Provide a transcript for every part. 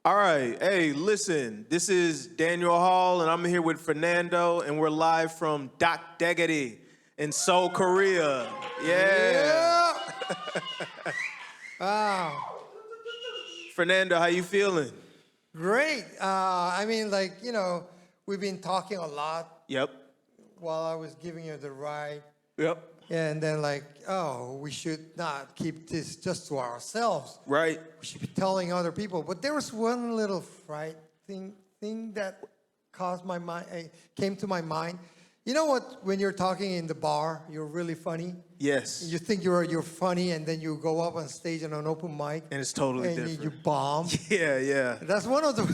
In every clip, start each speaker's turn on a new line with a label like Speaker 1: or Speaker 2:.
Speaker 1: All right. Hey, listen. This is Daniel Hall, and I'm here with Fernando, and we're live from Dak Daegeri in Seoul, Korea. Yeah.
Speaker 2: Wow.
Speaker 1: Fernando, how you feeling?
Speaker 2: Great. We've been talking a lot
Speaker 1: Yep.
Speaker 2: while I was giving you the ride.
Speaker 1: Yep.
Speaker 2: And then we should not keep this just to ourselves.
Speaker 1: Right.
Speaker 2: We should be telling other people. But there was one little thing that came to my mind. You know what? When you're talking in the bar, you're really funny.
Speaker 1: Yes.
Speaker 2: You think you're funny, and then you go up on stage on an open mic.
Speaker 1: And it's totally
Speaker 2: and
Speaker 1: different.
Speaker 2: You bomb.
Speaker 1: Yeah.
Speaker 2: That's one of the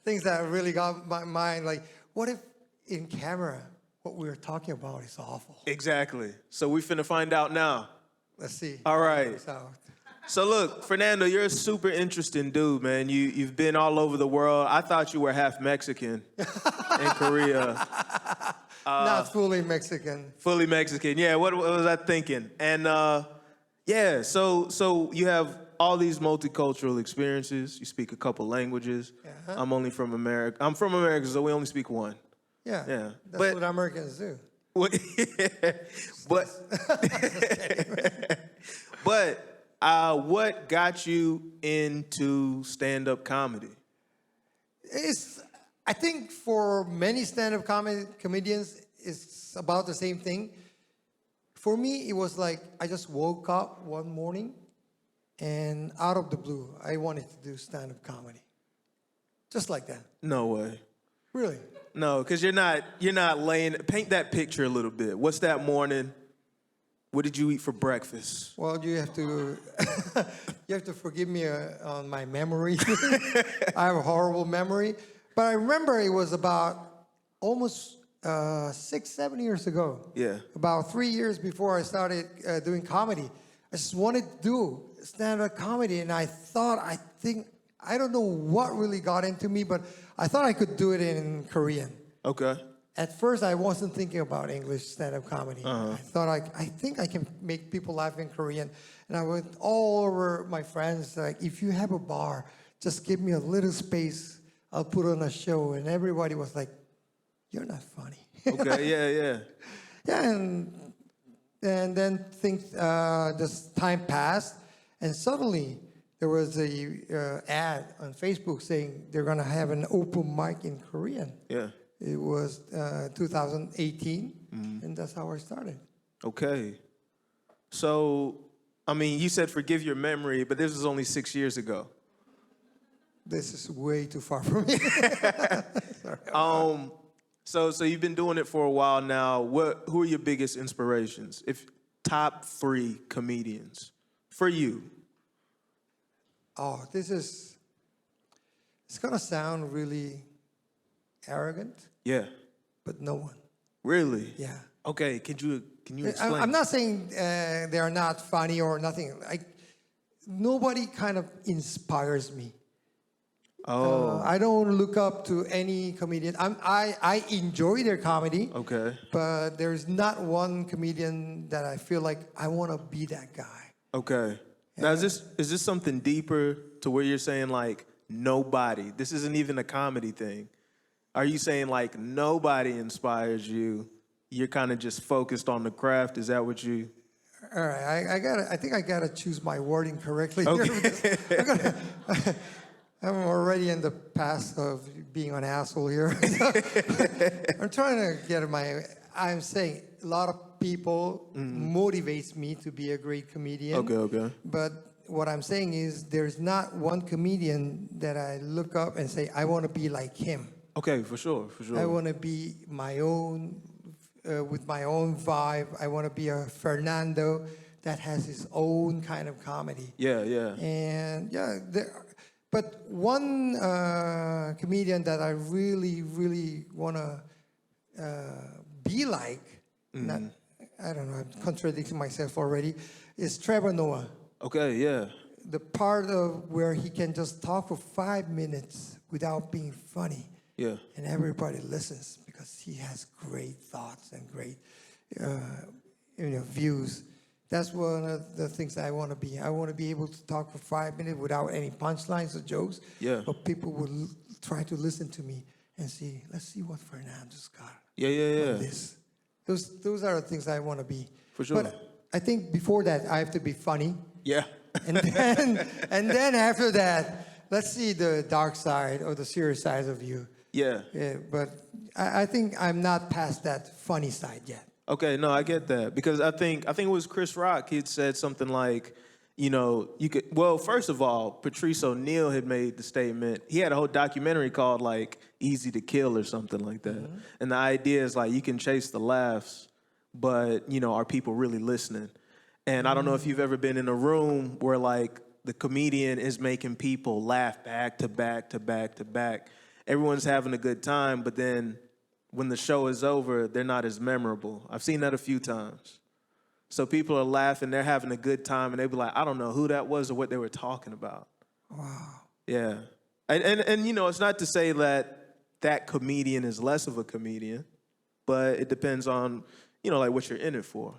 Speaker 2: things that really got my mind. Like, what if in camera, what we were talking about is awful?
Speaker 1: Exactly. So we finna find out now.
Speaker 2: Let's see.
Speaker 1: All right. So look, Fernando, you're a super interesting dude, man. You've been all over the world. I thought you were half Mexican in Korea.
Speaker 2: Not fully Mexican.
Speaker 1: Fully Mexican. Yeah, what was I thinking? And so you have all these multicultural experiences. You speak a couple languages.
Speaker 2: Uh-huh.
Speaker 1: I'm only from America. I'm from America, so we only speak one.
Speaker 2: Yeah.
Speaker 1: Yeah.
Speaker 2: That's what Americans do.
Speaker 1: But what got you into stand-up comedy?
Speaker 2: I think for many stand-up comedians, it's about the same thing. For me, it was like I just woke up one morning and out of the blue, I wanted to do stand-up comedy. Just like that.
Speaker 1: No way.
Speaker 2: Really?
Speaker 1: No, because you're not paint that picture a little bit. What's that morning? What did you eat for breakfast?
Speaker 2: Well, you have to forgive me on my memory. I have a horrible memory. But I remember it was about almost 6-7 years ago.
Speaker 1: Yeah.
Speaker 2: About 3 years before I started doing comedy. I just wanted to do stand-up comedy, and I don't know what really got into me, but I thought I could do it in Korean.
Speaker 1: Okay.
Speaker 2: At first, I wasn't thinking about English stand-up comedy.
Speaker 1: Uh-huh.
Speaker 2: I thought, I think I can make people laugh in Korean. And I went all over my friends, like, if you have a bar, just give me a little space. I'll put on a show. And everybody was like, you're not funny.
Speaker 1: Okay, yeah.
Speaker 2: Yeah, and then this time passed, and suddenly there was a ad on Facebook saying they're going to have an open mic in Korean.
Speaker 1: Yeah.
Speaker 2: It was 2018, and that's how I started.
Speaker 1: Okay. So, you said forgive your memory, but this was only 6 years ago.
Speaker 2: This is way too far from me.
Speaker 1: Sorry. So you've been doing it for a while now. Who are your biggest inspirations? Top 3 comedians for you.
Speaker 2: Oh, it's gonna sound really arrogant.
Speaker 1: Yeah.
Speaker 2: But no one.
Speaker 1: Really?
Speaker 2: Yeah.
Speaker 1: Okay. Can you explain?
Speaker 2: I'm not saying they are not funny or nothing. Nobody kind of inspires me.
Speaker 1: Oh.
Speaker 2: I don't look up to any comedian. I enjoy their comedy.
Speaker 1: Okay.
Speaker 2: But there's not one comedian that I feel like I want to be that guy.
Speaker 1: Okay. Yeah. Now, is this something deeper to where you're saying like nobody? This isn't even a comedy thing. Are you saying like nobody inspires you? You're kind of just focused on the craft. Is that what you?
Speaker 2: All right. I think I gotta choose my wording correctly.
Speaker 1: Okay.
Speaker 2: Here I'm already in the past of being an asshole here. I'm trying to get I'm saying a lot of people motivates me to be a great comedian.
Speaker 1: Okay.
Speaker 2: But what I'm saying is there's not one comedian that I look up and say, I want to be like him.
Speaker 1: Okay, for sure.
Speaker 2: I want to be my own, with my own vibe. I want to be a Fernando that has his own kind of comedy.
Speaker 1: Yeah.
Speaker 2: And but one comedian that I really, really want to be like, I don't know, I'm contradicting myself already, is Trevor Noah.
Speaker 1: Okay, yeah.
Speaker 2: The part of where he can just talk for 5 minutes without being funny.
Speaker 1: Yeah.
Speaker 2: And everybody listens because he has great thoughts and great views. That's one of the things I want to be. I want to be able to talk for 5 minutes without any punchlines or jokes.
Speaker 1: Yeah.
Speaker 2: But people will try to listen to me and see, let's see what Fernando's got
Speaker 1: Yeah.
Speaker 2: on this. Those are the things I want to be.
Speaker 1: For sure.
Speaker 2: But I think before that, I have to be funny.
Speaker 1: Yeah.
Speaker 2: And then after that, let's see the dark side or the serious side of you.
Speaker 1: Yeah.
Speaker 2: Yeah, but I think I'm not past that funny side yet.
Speaker 1: Okay, no, I get that because I think it was Chris Rock. He'd said something like, you know, you could. Well, first of all, Patrice O'Neal had made the statement. He had a whole documentary called like "Easy to Kill" or something like that. Mm-hmm. And the idea is like you can chase the laughs, but you know, are people really listening? And I don't know if you've ever been in a room where like the comedian is making people laugh back to back to back to back. Everyone's having a good time, but then when the show is over, they're not as memorable. I've seen that a few times. So people are laughing, they're having a good time, and they be like, I don't know who that was or what they were talking about.
Speaker 2: Wow.
Speaker 1: Yeah. And you know, it's not to say that that comedian is less of a comedian, but it depends on, you know, like what you're in it for.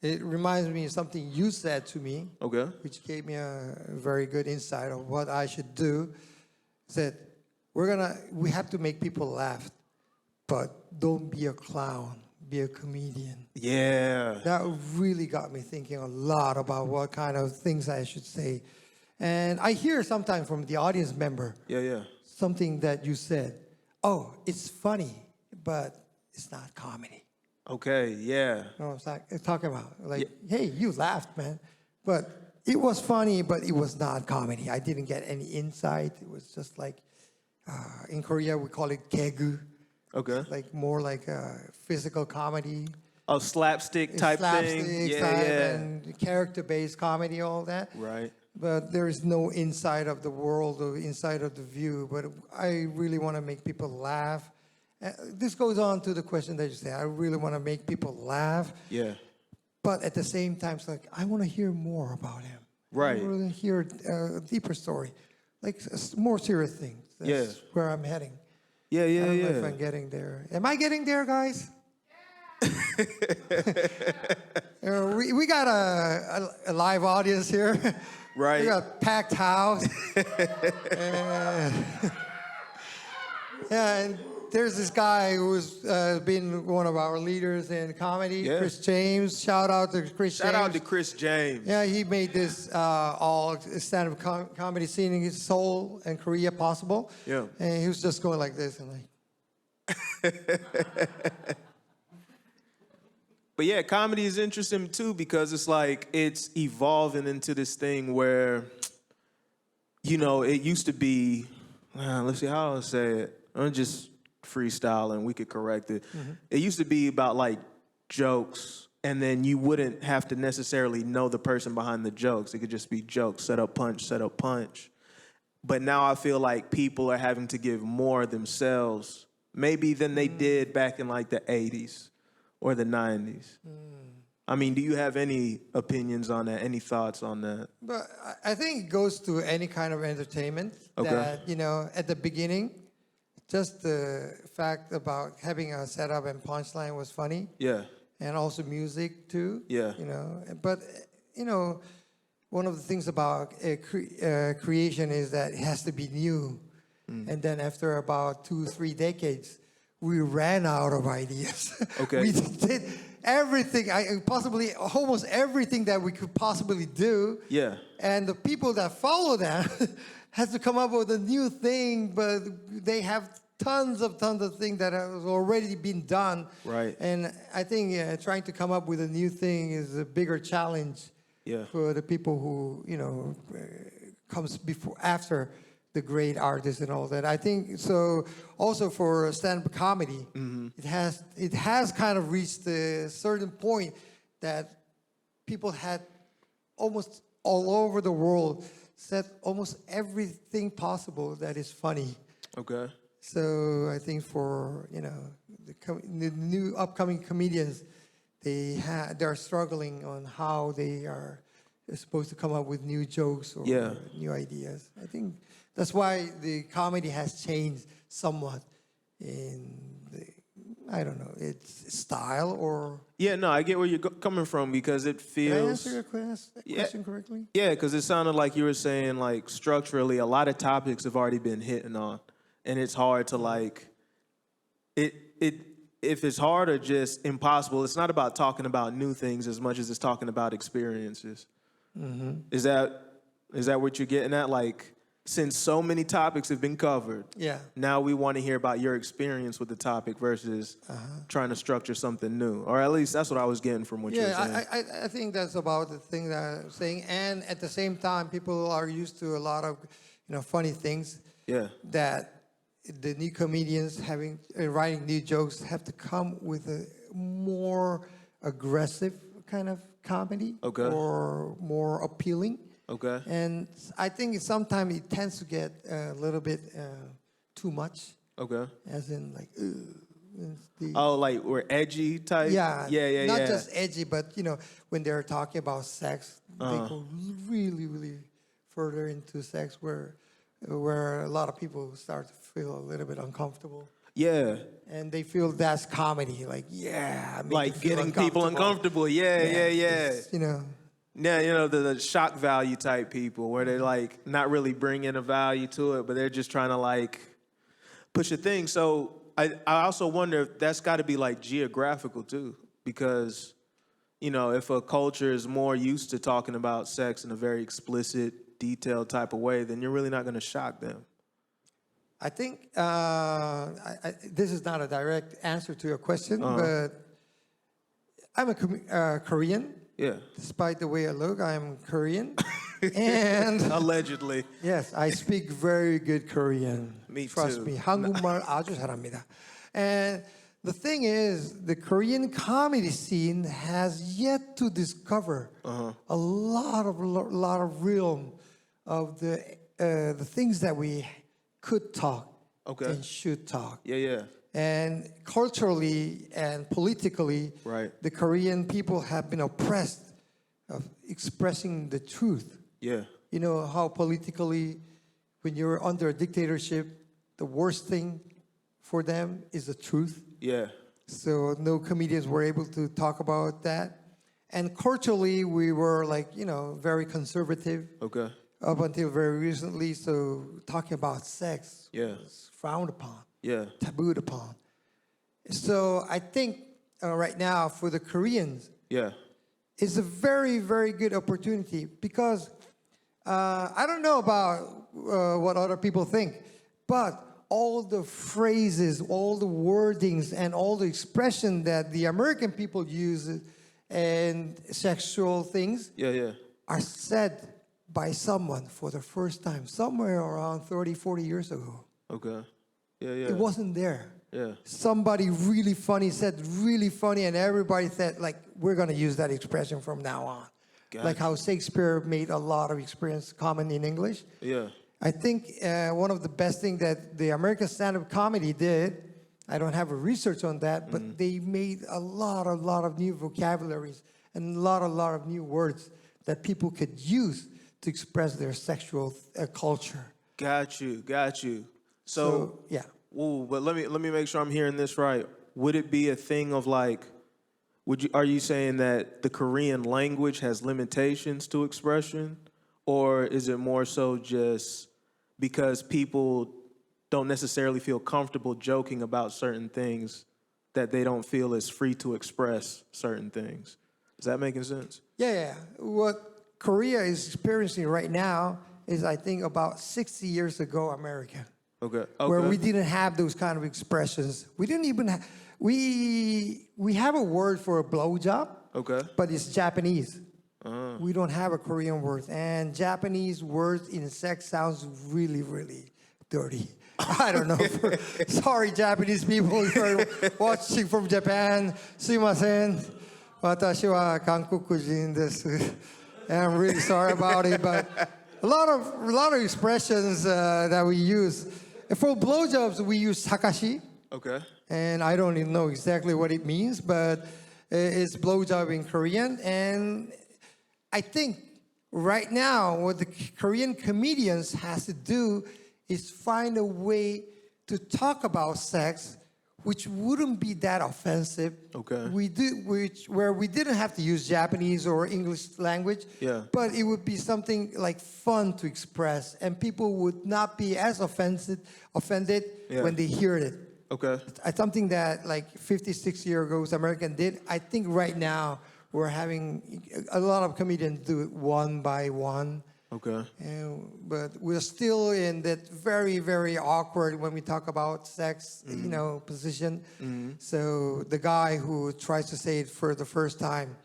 Speaker 2: It reminds me of something you said to me,
Speaker 1: Okay.
Speaker 2: which gave me a very good insight of what I should do. Said, we have to make people laugh, but don't be a clown, be a comedian.
Speaker 1: Yeah.
Speaker 2: That really got me thinking a lot about what kind of things I should say. And I hear sometimes from the audience member something that you said, oh, it's funny, but it's not comedy.
Speaker 1: Okay, yeah.
Speaker 2: You know what I'm talking about? Like, hey, you laughed, man. But it was funny, but it was not comedy. I didn't get any insight. It was just like, in Korea, we call it kegu.
Speaker 1: Okay.
Speaker 2: Like more like a physical comedy.
Speaker 1: Oh, slapstick type thing.
Speaker 2: And character-based comedy, all that.
Speaker 1: Right.
Speaker 2: But there is no inside of the world or inside of the view. But I really want to make people laugh. This goes on to the question that you said. I really want to make people laugh.
Speaker 1: Yeah.
Speaker 2: But at the same time, it's like, I want to hear more about him.
Speaker 1: Right.
Speaker 2: I want to hear a deeper story. Like more serious things. That's where I'm heading.
Speaker 1: Yeah.
Speaker 2: I don't know if I'm getting there. Am I getting there, guys? We got a live audience here.
Speaker 1: Right.
Speaker 2: We got a packed house. And there's this guy who's been one of our leaders in comedy, Chris James. Shout out to Chris James.
Speaker 1: Shout out to Chris James.
Speaker 2: Yeah, he made this all stand-up comedy scene in his Seoul and Korea possible.
Speaker 1: Yeah.
Speaker 2: And he was just going like this and like.
Speaker 1: But yeah, comedy is interesting too because it's like it's evolving into this thing where, you know, it used to be, let's see how I'll say it. I'm just freestyling. We could correct it. Mm-hmm. It used to be about like jokes, and then you wouldn't have to necessarily know the person behind the jokes. It could just be jokes, set up, punch. But now I feel like people are having to give more themselves, maybe than they did back in like the 80s or the 90s. I mean, do you have any opinions on that? Any thoughts on that?
Speaker 2: But I think it goes to any kind of entertainment. Okay. That, you know, at the beginning, just the fact about having a setup and punchline was funny. Yeah. And also music too. Yeah. You know, but you know, one of the things about creation is that it has to be new. And then after about 2-3 decades, we ran out of ideas. Okay. We did everything, almost everything that we could possibly do. Yeah. And the people that follow that has to come up with a new thing, but they have tons of things that have already been done. Right. And I think trying to come up with a new thing is a bigger challenge for the people who, you know, comes after the great artists and all that. I think so. Also for stand-up comedy, it has kind of reached a certain point that people had almost all over the world said almost everything possible that is funny. Okay. So I think for, you know, the new upcoming comedians, they're struggling on how they are supposed to come up with new jokes or new ideas. I think that's why the comedy has changed somewhat in the, I don't know, it's style or...
Speaker 1: Yeah, no, I get where you're coming from because it
Speaker 2: Did I
Speaker 1: feels.
Speaker 2: answer your question correctly?
Speaker 1: Yeah, because it sounded like you were saying like structurally, a lot of topics have already been hitting on, and it's hard to like it. If it's hard or just impossible, it's not about talking about new things as much as it's talking about experiences. Is that what you're getting at? Like, since so many topics have been covered,
Speaker 2: Yeah.
Speaker 1: now we want to hear about your experience with the topic versus trying to structure something new. Or at least that's what I was getting from what you were saying.
Speaker 2: Yeah, I think that's about the thing that I'm saying. And at the same time, people are used to a lot of, funny things.
Speaker 1: Yeah.
Speaker 2: That the new comedians writing new jokes have to come with a more aggressive kind of comedy.
Speaker 1: Okay.
Speaker 2: Or more appealing.
Speaker 1: Okay.
Speaker 2: And I think sometimes it tends to get a little bit too much.
Speaker 1: Okay.
Speaker 2: As in like,
Speaker 1: Like we're edgy type?
Speaker 2: Yeah.
Speaker 1: Yeah.
Speaker 2: Not just edgy, but when they're talking about sex, they go really, really further into sex where a lot of people start to feel a little bit uncomfortable.
Speaker 1: Yeah.
Speaker 2: And they feel that's comedy. Like,
Speaker 1: like getting people uncomfortable. Yeah.
Speaker 2: It's,
Speaker 1: Yeah, the shock value type people where they're like not really bringing a value to it, but they're just trying to like push a thing. So I also wonder if that's got to be like geographical too, because, if a culture is more used to talking about sex in a very explicit, detailed type of way, then you're really not going to shock them.
Speaker 2: I think this is not a direct answer to your question, but I'm a Korean.
Speaker 1: Yeah.
Speaker 2: Despite the way I look, I'm Korean. And
Speaker 1: allegedly.
Speaker 2: Yes, I speak very good Korean.
Speaker 1: Me
Speaker 2: Trust
Speaker 1: too.
Speaker 2: me. 한국말 아주 잘합니다. And the thing is, the Korean comedy scene has yet to discover a lot of realm of the things that we could talk and should talk.
Speaker 1: Yeah.
Speaker 2: And culturally and politically,
Speaker 1: right.
Speaker 2: The Korean people have been oppressed of expressing the truth.
Speaker 1: Yeah.
Speaker 2: You know how politically, when you're under a dictatorship, the worst thing for them is the truth.
Speaker 1: Yeah.
Speaker 2: So no comedians were able to talk about that. And culturally, we were very conservative.
Speaker 1: Okay.
Speaker 2: Up until very recently, so talking about sex was frowned upon.
Speaker 1: Yeah.
Speaker 2: Tabooed upon. So I think right now for the Koreans, it's a very, very good opportunity because I don't know about what other people think, but all the phrases, all the wordings, and all the expression that the American people use and sexual things are said by someone for the first time somewhere around 30, 40 years ago.
Speaker 1: Okay. Yeah.
Speaker 2: It wasn't there.
Speaker 1: Yeah.
Speaker 2: Somebody really funny said really funny, and everybody said, we're going to use that expression from now on.
Speaker 1: Gotcha.
Speaker 2: Like how Shakespeare made a lot of experience common in English.
Speaker 1: Yeah.
Speaker 2: I think one of the best things that the American stand-up comedy did, I don't have a research on that, but they made a lot of new vocabularies and a lot of new words that people could use to express their sexual culture.
Speaker 1: Got you. So
Speaker 2: yeah.
Speaker 1: Ooh, but let me make sure I'm hearing this right. Would it be a thing of are you saying that the Korean language has limitations to expression? Or is it more so just because people don't necessarily feel comfortable joking about certain things that they don't feel is free to express certain things? Is that making sense?
Speaker 2: Yeah. What Korea is experiencing right now is, I think, about 60 years ago, America.
Speaker 1: Okay.
Speaker 2: Where we didn't have those kind of expressions. We didn't even have, we have a word for a blowjob. Okay. But it's Japanese. We don't have a Korean word. And Japanese words in sex sounds really, really dirty. I don't know. Sorry, Japanese people, if you're watching from Japan. Sumimasen. Watashi wa Kankukujin desu. I'm really sorry about it, but a lot of expressions that we use. For blowjobs, we use sakashi. Okay. And I don't even know exactly what it means, but it's blowjob in Korean. And I think right now what the Korean comedians has to do is find a way to talk about sex which wouldn't be that offensive.
Speaker 1: Okay.
Speaker 2: Where we didn't have to use Japanese or English language.
Speaker 1: Yeah.
Speaker 2: But it would be something like fun to express, and people would not be as offended
Speaker 1: Yeah.
Speaker 2: when they hear it.
Speaker 1: Okay.
Speaker 2: Something that like 56 years ago, American did. I think right now we're having a lot of comedians do it one by one.
Speaker 1: Okay.
Speaker 2: But we're still in that very, very awkward when we talk about sex, position. So the guy who tries to say it for the first time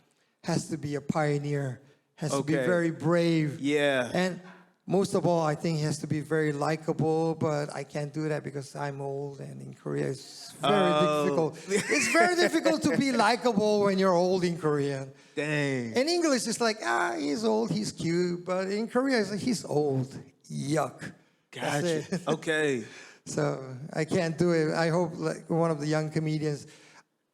Speaker 2: has to be a pioneer, has to be very brave.
Speaker 1: Yeah.
Speaker 2: And most of all, I think he has to be very likable, but I can't do that because I'm old, and in Korea it's very difficult. It's very difficult to be likable when you're old in Korea.
Speaker 1: Dang.
Speaker 2: In English, it's like, he's old, he's cute. But in Korea, it's like, he's old. Yuck. That's
Speaker 1: Gotcha.
Speaker 2: it.
Speaker 1: Okay.
Speaker 2: So I can't do it. I hope like one of the young comedians,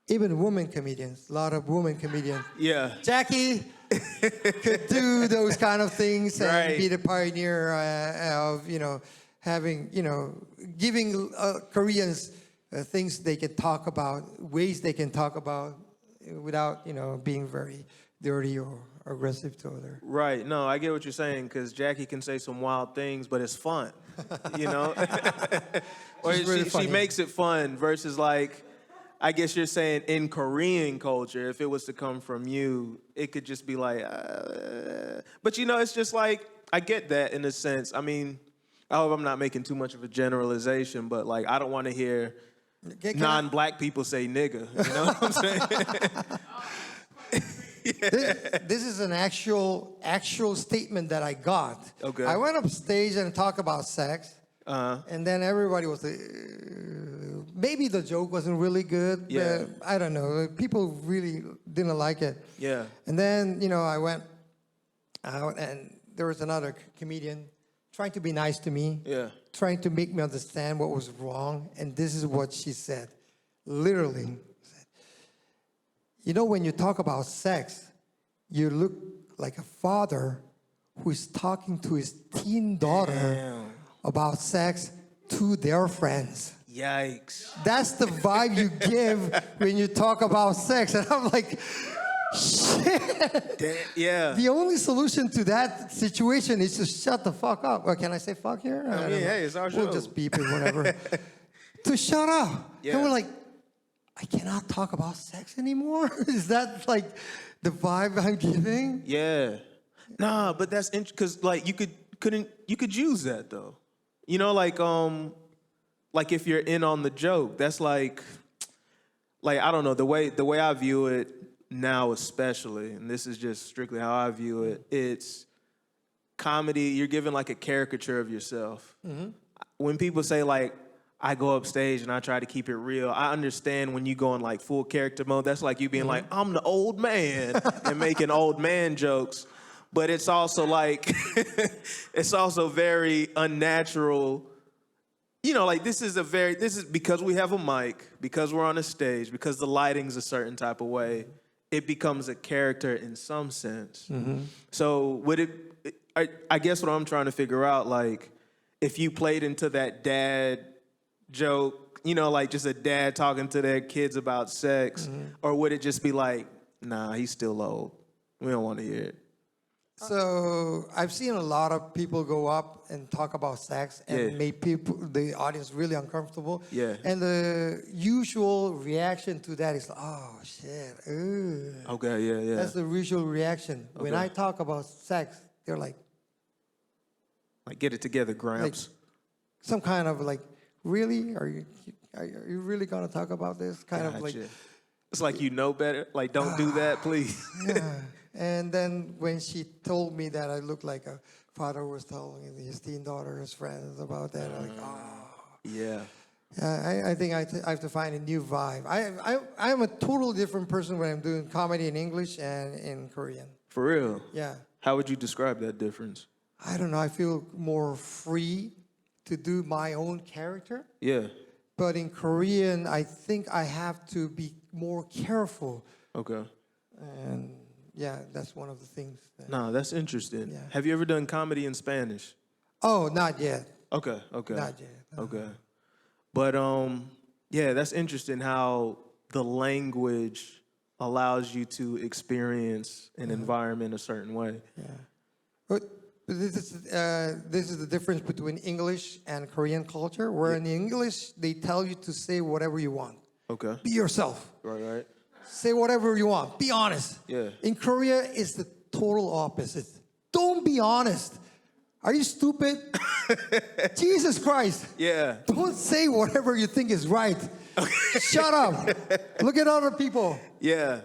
Speaker 2: even women comedians, a lot of women comedians.
Speaker 1: Yeah.
Speaker 2: Jackie could do those kind of things and be the pioneer of, having, giving Koreans things they can talk about, ways they can talk about without, being very dirty or aggressive to other.
Speaker 1: Right. No, I get what you're saying, because Jackie can say some wild things, but it's fun, Or she makes it fun versus like, I guess you're saying in Korean culture, if it was to come from you, it could just be like, but it's just like, I get that in a sense. I mean, I hope I'm not making too much of a generalization, but like, I don't want to hear non-black people say nigga, you know what I'm saying?
Speaker 2: This is an actual statement that I got.
Speaker 1: Okay.
Speaker 2: I went up stage and talked about sex. And then everybody was like, maybe the joke wasn't really good.
Speaker 1: Yeah.
Speaker 2: But I don't know. People really didn't like it.
Speaker 1: Yeah.
Speaker 2: And then, I went out and there was another comedian trying to be nice to me.
Speaker 1: Yeah.
Speaker 2: Trying to make me understand what was wrong. And this is what she said. Literally. When you talk about sex, you look like a father who is talking to his teen daughter about sex to their friends.
Speaker 1: Yikes.
Speaker 2: That's the vibe you give when you talk about sex. And I'm like, shit.
Speaker 1: Yeah.
Speaker 2: The only solution to that situation is to shut the fuck up. Or can I say fuck here?
Speaker 1: I mean, hey, it's our show.
Speaker 2: We'll just beep it, whatever. To shut up.
Speaker 1: Yeah.
Speaker 2: And we're like, I cannot talk about sex anymore? Is that like the vibe I'm giving?
Speaker 1: Yeah. Nah, but that's interesting, because like you could use that though. Like if you're in on the joke, that's like I don't know, the way I view it now especially, and this is just strictly how I view it, it's comedy, you're giving like a caricature of yourself. Mm-hmm. When people say like, I go up stage and I try to keep it real, I understand when you go in like full character mode, that's like you being like, I'm the old man and making old man jokes. But it's also like, it's also very unnatural. Like this is because we have a mic, because we're on a stage, because the lighting's a certain type of way, it becomes a character in some sense. Mm-hmm. So I guess what I'm trying to figure out, like, if you played into that dad joke, like just a dad talking to their kids about sex, or would it just be like, nah, he's still old, we don't want to hear it?
Speaker 2: So I've seen a lot of people go up and talk about sex and make the audience really uncomfortable.
Speaker 1: Yeah.
Speaker 2: And the usual reaction to that is, oh shit, ooh.
Speaker 1: Okay, yeah.
Speaker 2: That's the usual reaction. When I talk about sex, they're like
Speaker 1: get it together, Gramps.
Speaker 2: Like, some kind of like, really? Are you really gonna talk about this? Kind of like.
Speaker 1: It's like better. Like, don't do that, please.
Speaker 2: Yeah. And then when she told me that I looked like a father was telling his teen daughter, his friends about that, I'm like,
Speaker 1: Yeah.
Speaker 2: I think I have to find a new vibe. I'm a total different person when I'm doing comedy in English and in Korean.
Speaker 1: For real?
Speaker 2: Yeah.
Speaker 1: How would you describe that difference?
Speaker 2: I don't know. I feel more free to do my own character.
Speaker 1: Yeah.
Speaker 2: But in Korean, I think I have to be more careful.
Speaker 1: Okay.
Speaker 2: And yeah, that's one of the things.
Speaker 1: That's interesting.
Speaker 2: Yeah.
Speaker 1: Have you ever done comedy in Spanish?
Speaker 2: Oh, not yet.
Speaker 1: Okay.
Speaker 2: Not yet.
Speaker 1: Okay. But Yeah, that's interesting how the language allows you to experience an environment a certain way.
Speaker 2: But this is the difference between English and Korean culture, where in English, they tell you to say whatever you want.
Speaker 1: Okay.
Speaker 2: Be yourself.
Speaker 1: Right.
Speaker 2: Say whatever you want. Be honest.
Speaker 1: Yeah.
Speaker 2: In Korea, it's the total opposite. Don't be honest. Are you stupid? Jesus Christ.
Speaker 1: Yeah.
Speaker 2: Don't say whatever you think is right. Shut up. Look at other people.
Speaker 1: Yeah.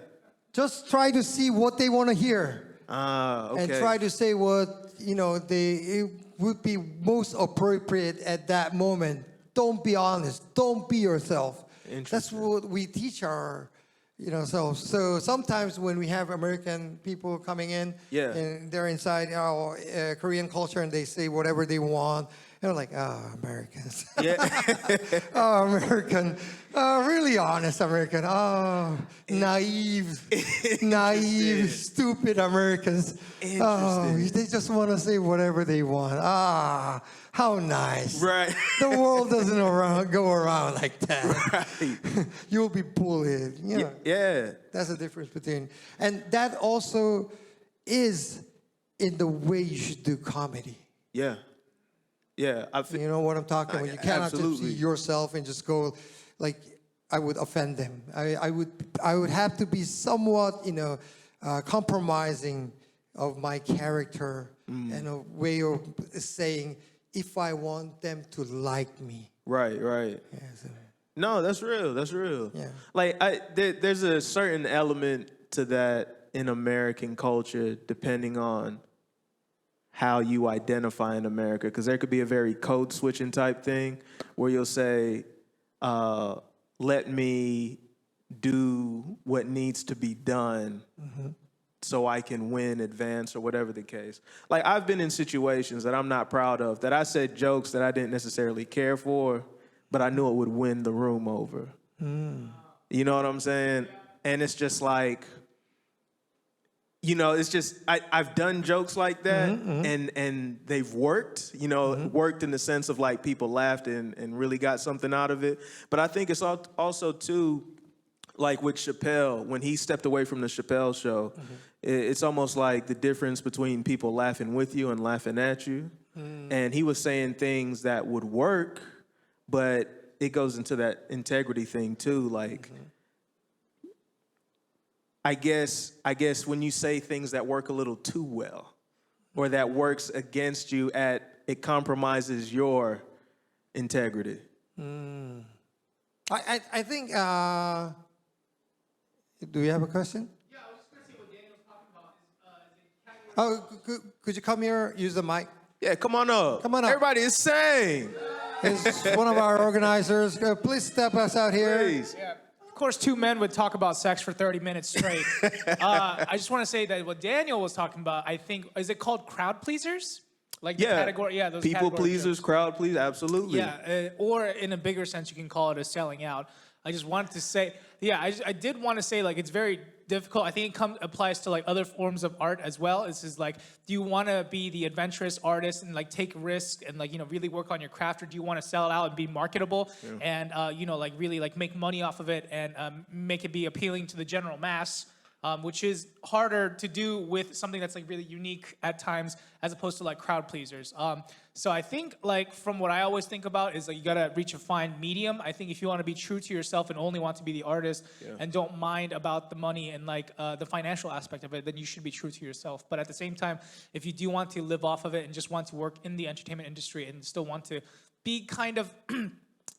Speaker 2: Just try to see what they want to hear.
Speaker 1: Okay.
Speaker 2: And try to say what, it would be most appropriate at that moment. Don't be honest. Don't be yourself. That's what we teach our, selves. So sometimes when we have American people coming in, and they're inside our Korean culture and they say whatever they want, and we're like, Americans.
Speaker 1: Yeah.
Speaker 2: American. Really honest American. Naive, stupid Americans. They just want to say whatever they want. How nice.
Speaker 1: Right.
Speaker 2: The world doesn't go around like that.
Speaker 1: Right.
Speaker 2: You'll be bullied.
Speaker 1: Yeah.
Speaker 2: That's the difference between. And that also is in the way you should do comedy.
Speaker 1: Yeah. Yeah.
Speaker 2: You know what I'm talking about? You cannot just
Speaker 1: absolutely.
Speaker 2: be yourself and just go like, I would offend them. I would have to be somewhat, compromising of my character and a way of saying if I want them to like me.
Speaker 1: Right.
Speaker 2: Yeah, so,
Speaker 1: No, that's real. That's real.
Speaker 2: Yeah.
Speaker 1: Like there's a certain element to that in American culture, depending on how you identify in America, because there could be a very code switching type thing where you'll say, let me do what needs to be done so I can win, advance, or whatever the case. Like, I've been in situations that I'm not proud of, that I said jokes that I didn't necessarily care for, but I knew it would win the room over. You know what I'm saying? And it's just like, it's just, I've done jokes like that, and they've worked, worked in the sense of like people laughed and really got something out of it. But I think it's also too, like with Chappelle, when he stepped away from the Chappelle show, it's almost like the difference between people laughing with you and laughing at you. And he was saying things that would work, but it goes into that integrity thing too, like, I guess when you say things that work a little too well, or that works against you, it compromises your integrity.
Speaker 2: I think. Do you have a question?
Speaker 3: Yeah, I was just going to say what Daniel was talking about is
Speaker 2: Could you come here? Use the mic.
Speaker 1: Yeah, come on up.
Speaker 2: Come on up.
Speaker 1: Everybody is saying.
Speaker 2: He's one of our organizers. Please step us out here.
Speaker 1: Please.
Speaker 3: Yeah. Of course, two men would talk about sex for 30 minutes straight. I just want to say that what Daniel was talking about, I think, is it called crowd pleasers? Like the category, those
Speaker 1: people
Speaker 3: category
Speaker 1: pleasers,
Speaker 3: jokes.
Speaker 1: crowd pleasers, absolutely.
Speaker 3: Yeah, or in a bigger sense, you can call it a selling out. I just wanted to say, I did want to say, like, it's very difficult. I think it applies to like other forms of art as well. This is like, do you want to be the adventurous artist and like take risks and like, really work on your craft, or do you want to sell it out and be marketable and, like really like make money off of it and make it be appealing to the general mass? Which is harder to do with something that's like really unique at times as opposed to like crowd pleasers. So I think like from what I always think about is like you gotta reach a fine medium. I think if you want to be true to yourself and only want to be the artist and don't mind about the money and like the financial aspect of it, then you should be true to yourself. But at the same time, if you do want to live off of it and just want to work in the entertainment industry and still want to be kind of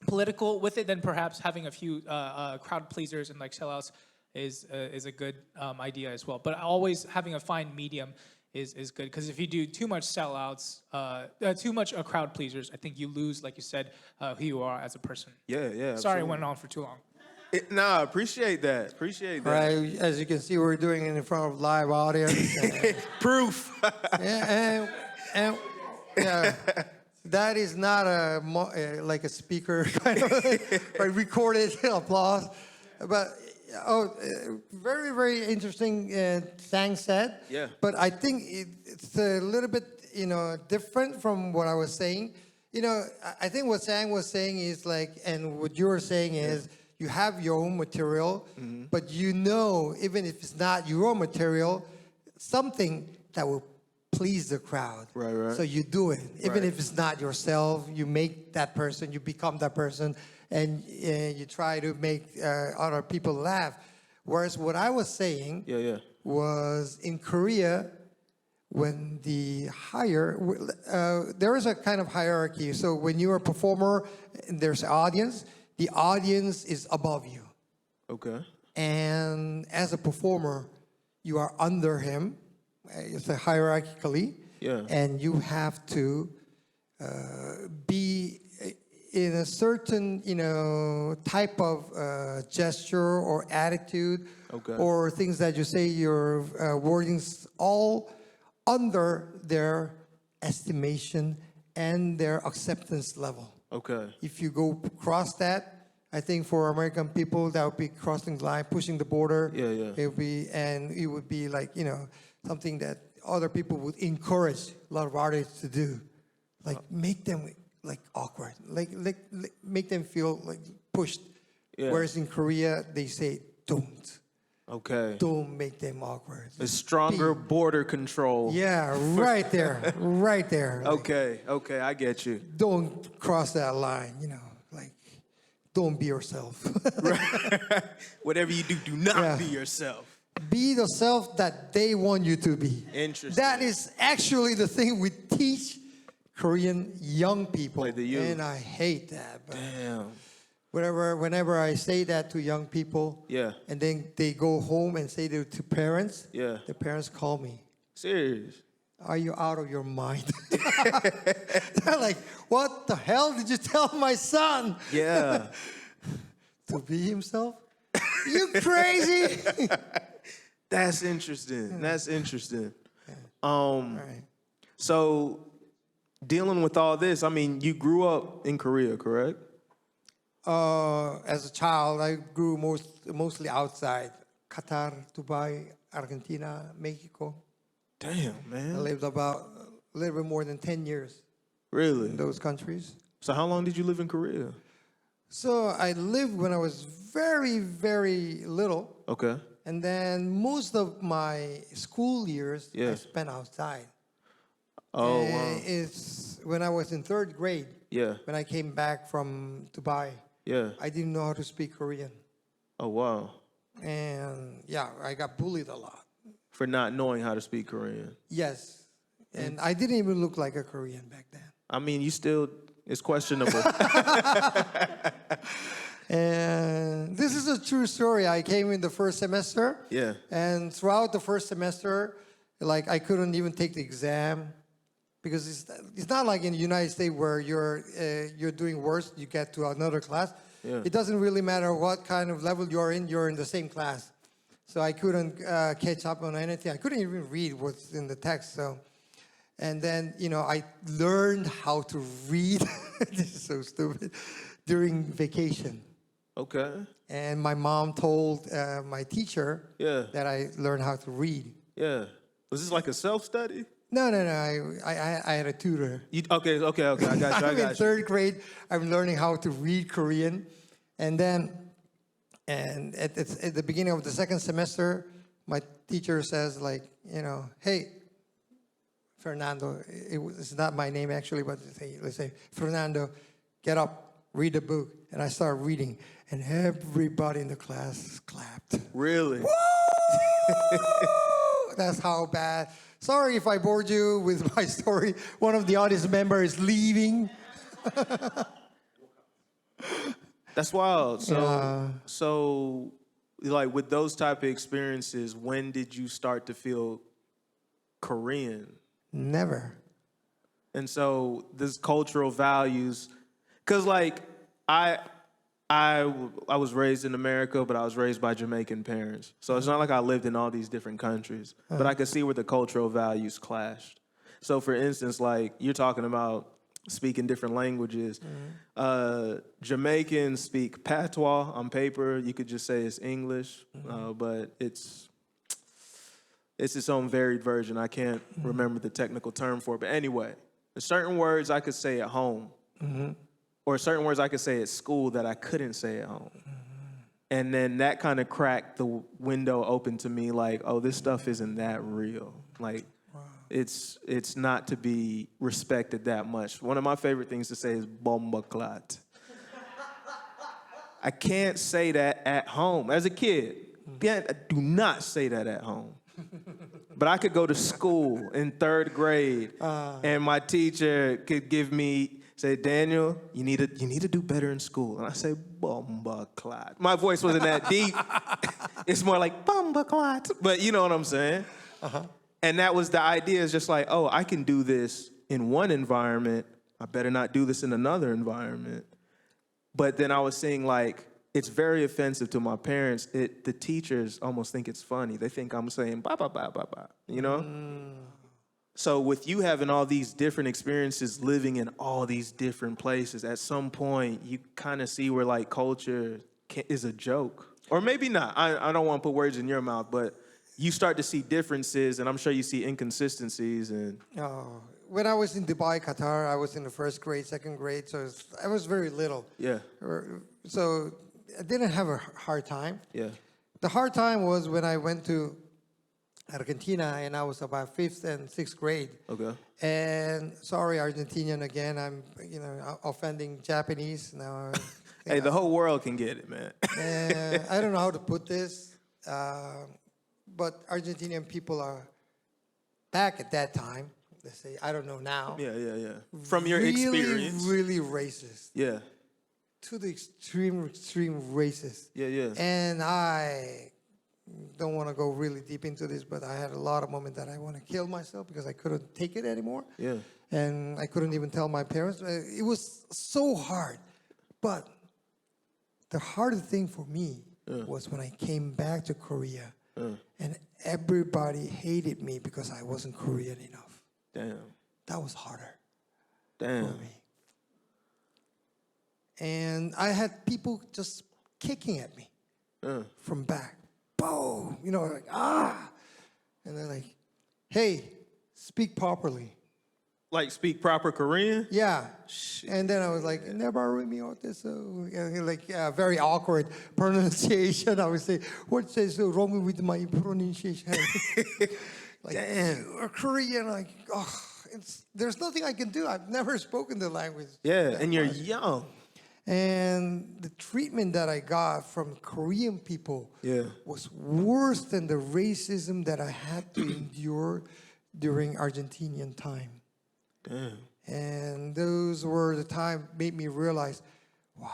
Speaker 3: political with it, then perhaps having a few crowd pleasers and like sellouts is a good idea as well. But always having a fine medium is good, because if you do too much sellouts, too much crowd pleasers, I think you lose, like you said, who you are as a person.
Speaker 1: Yeah.
Speaker 3: Sorry I went on for too long.
Speaker 1: Appreciate that. Appreciate that.
Speaker 2: Right, as you can see, we're doing it in front of live audience.
Speaker 1: Proof.
Speaker 2: and that is not like a speaker kind of recorded applause, but. Very, very interesting thing said.
Speaker 1: Yeah.
Speaker 2: But I think it's a little bit, different from what I was saying. I think what Sang was saying is like, and what you're saying is, you have your own material, but even if it's not your own material, something that will please the crowd.
Speaker 1: Right.
Speaker 2: So you do it. Even
Speaker 1: Right.
Speaker 2: if it's not yourself, you make that person, you become that person, and you try to make other people laugh. Whereas what I was saying
Speaker 1: Yeah.
Speaker 2: was in Korea, when there is a kind of hierarchy. So when you're a performer, and there's an audience, the audience is above you.
Speaker 1: Okay.
Speaker 2: And as a performer, you are under him. It's a hierarchically.
Speaker 1: Yeah.
Speaker 2: And you have to be in a certain, type of gesture or attitude,
Speaker 1: Okay.
Speaker 2: or things that you say, your wordings, all under their estimation and their acceptance level.
Speaker 1: Okay.
Speaker 2: If you go cross that, I think for American people, that would be crossing the line, pushing the border.
Speaker 1: Yeah.
Speaker 2: It would be like, something that other people would encourage a lot of artists to do. Like make them like awkward, like make them feel like pushed.
Speaker 1: Yeah.
Speaker 2: Whereas in Korea, they say, don't
Speaker 1: Okay.
Speaker 2: make them awkward.
Speaker 1: A stronger border control.
Speaker 2: Yeah, right there, right there. Like,
Speaker 1: Okay, I get you.
Speaker 2: don't cross that line, like, don't be yourself.
Speaker 1: Whatever you do, do not
Speaker 2: Yeah.
Speaker 1: be yourself.
Speaker 2: Be the self that they want you to be.
Speaker 1: Interesting.
Speaker 2: That is actually the thing we teach Korean young people.
Speaker 1: Like the youth.
Speaker 2: And I hate that. But
Speaker 1: Damn.
Speaker 2: whenever I say that to young people,
Speaker 1: Yeah.
Speaker 2: and then they go home and say to parents,
Speaker 1: Yeah.
Speaker 2: the parents call me.
Speaker 1: Serious.
Speaker 2: Are you out of your mind? They're like, what the hell did you tell my son?
Speaker 1: Yeah.
Speaker 2: To be himself? You crazy?
Speaker 1: That's interesting. That's interesting.
Speaker 2: Right.
Speaker 1: So dealing with all this, I mean, you grew up in Korea, correct?
Speaker 2: As a child, I grew mostly outside. Qatar, Dubai, Argentina, Mexico.
Speaker 1: Damn,
Speaker 2: I
Speaker 1: man.
Speaker 2: lived about a little bit more than 10 years
Speaker 1: Really?
Speaker 2: in those countries.
Speaker 1: So how long did you live in Korea?
Speaker 2: So I lived when I was very, very little.
Speaker 1: Okay.
Speaker 2: And then most of my school years, I
Speaker 1: Yeah.
Speaker 2: spent outside.
Speaker 1: Oh,
Speaker 2: And
Speaker 1: wow.
Speaker 2: it's when I was in third grade,
Speaker 1: Yeah.
Speaker 2: when I came back from Dubai,
Speaker 1: Yeah.
Speaker 2: I didn't know how to speak Korean.
Speaker 1: Oh, wow.
Speaker 2: And yeah, I got bullied a lot.
Speaker 1: For not knowing how to speak Korean.
Speaker 2: Yes. And I didn't even look like a Korean back then.
Speaker 1: I mean, you still, it's questionable.
Speaker 2: And this is a true story. I came in the first semester.
Speaker 1: Yeah.
Speaker 2: And throughout the first semester, like I couldn't even take the exam because it's not like in the United States where you're doing worse, you get to another class.
Speaker 1: Yeah.
Speaker 2: It doesn't really matter what kind of level you're in the same class. So I couldn't catch up on anything. I couldn't even read what's in the text. So, and then I learned how to read. This is so stupid. During vacation.
Speaker 1: Okay.
Speaker 2: And my mom told my teacher
Speaker 1: Yeah.
Speaker 2: that I learned how to read.
Speaker 1: Yeah. Was this like a self-study?
Speaker 2: No. I had a tutor.
Speaker 1: Okay. I got you. I
Speaker 2: I'm in
Speaker 1: got you.
Speaker 2: third grade. I'm learning how to read Korean. And at the beginning of the second semester, my teacher says like, hey, Fernando, it's not my name actually, but let's say, Fernando, get up, read the book. And I started reading, and everybody in the class clapped.
Speaker 1: Really?
Speaker 2: Woo! That's how bad. Sorry if I bored you with my story. One of the audience members is leaving.
Speaker 1: That's wild. So,
Speaker 2: Yeah.
Speaker 1: so like with those type of experiences, when did you start to feel Korean?
Speaker 2: Never.
Speaker 1: And so this cultural values, because like I was raised in America, but I was raised by Jamaican parents. So it's not like I lived in all these different countries, but I could see where the cultural values clashed. So for instance, like you're talking about speaking different languages. Jamaicans speak patois on paper. You could just say it's English, but it's its own varied version. I can't remember the technical term for it. But anyway, there's certain words I could say at home or certain words I could say at school that I couldn't say at home. And then that kind of cracked the window open to me, like, oh, this stuff isn't that real. Like, it's not to be respected that much. One of my favorite things to say is bomba clat. I can't say that at home. As a kid, I do not say that at home. But I could go to school in 3rd grade, and my teacher could say, Daniel, you need to do better in school. And I say, bomba clat. My voice wasn't that deep. It's more like bomba clat. But you know what I'm saying? And that was the idea, is just like, oh, I can do this in one environment. I better not do this in another environment. But then I was seeing, like, it's very offensive to my parents. The teachers almost think it's funny. They think I'm saying ba ba ba ba ba, you know? So with you having all these different experiences, living in all these different places, at some point you kind of see where, like, culture is a joke. Or maybe not. I don't want to put words in your mouth, but you start to see differences, and I'm sure you see inconsistencies. And
Speaker 2: when I was in Dubai, Qatar, I was in the 1st grade, 2nd grade, so I was very little.
Speaker 1: Yeah.
Speaker 2: So I didn't have a hard time.
Speaker 1: Yeah.
Speaker 2: The hard time was when I went to Argentina, and I was about 5th and 6th grade.
Speaker 1: Okay.
Speaker 2: And sorry, Argentinian again. I'm, offending Japanese now.
Speaker 1: Hey, the whole world can get it, man.
Speaker 2: I don't know how to put this, but Argentinian people are back at that time. Let's say, I don't know now.
Speaker 1: Yeah. From your
Speaker 2: really,
Speaker 1: experience.
Speaker 2: really racist.
Speaker 1: Yeah.
Speaker 2: To the extreme racist.
Speaker 1: Yeah.
Speaker 2: And I don't want to go really deep into this, but I had a lot of moments that I want to kill myself because I couldn't take it anymore.
Speaker 1: Yeah.
Speaker 2: And I couldn't even tell my parents. It was so hard. But the hardest thing for me was when I came back to Korea, and everybody hated me because I wasn't Korean enough.
Speaker 1: Damn.
Speaker 2: That was harder
Speaker 1: Damn.
Speaker 2: for me. And I had people just kicking at me from back. Boom! Like, And they're like, hey, speak properly.
Speaker 1: Like, speak proper Korean?
Speaker 2: Yeah.
Speaker 1: Shit.
Speaker 2: And then I was like, never me out this. Very awkward pronunciation. I would say, what is wrong with my pronunciation? Like,
Speaker 1: damn.
Speaker 2: You're Korean. Like, there's nothing I can do. I've never spoken the language.
Speaker 1: Yeah, and you're young.
Speaker 2: And the treatment that I got from Korean people was worse than the racism that I had to endure during Argentinian time.
Speaker 1: Damn.
Speaker 2: And those were the time made me realize, wow.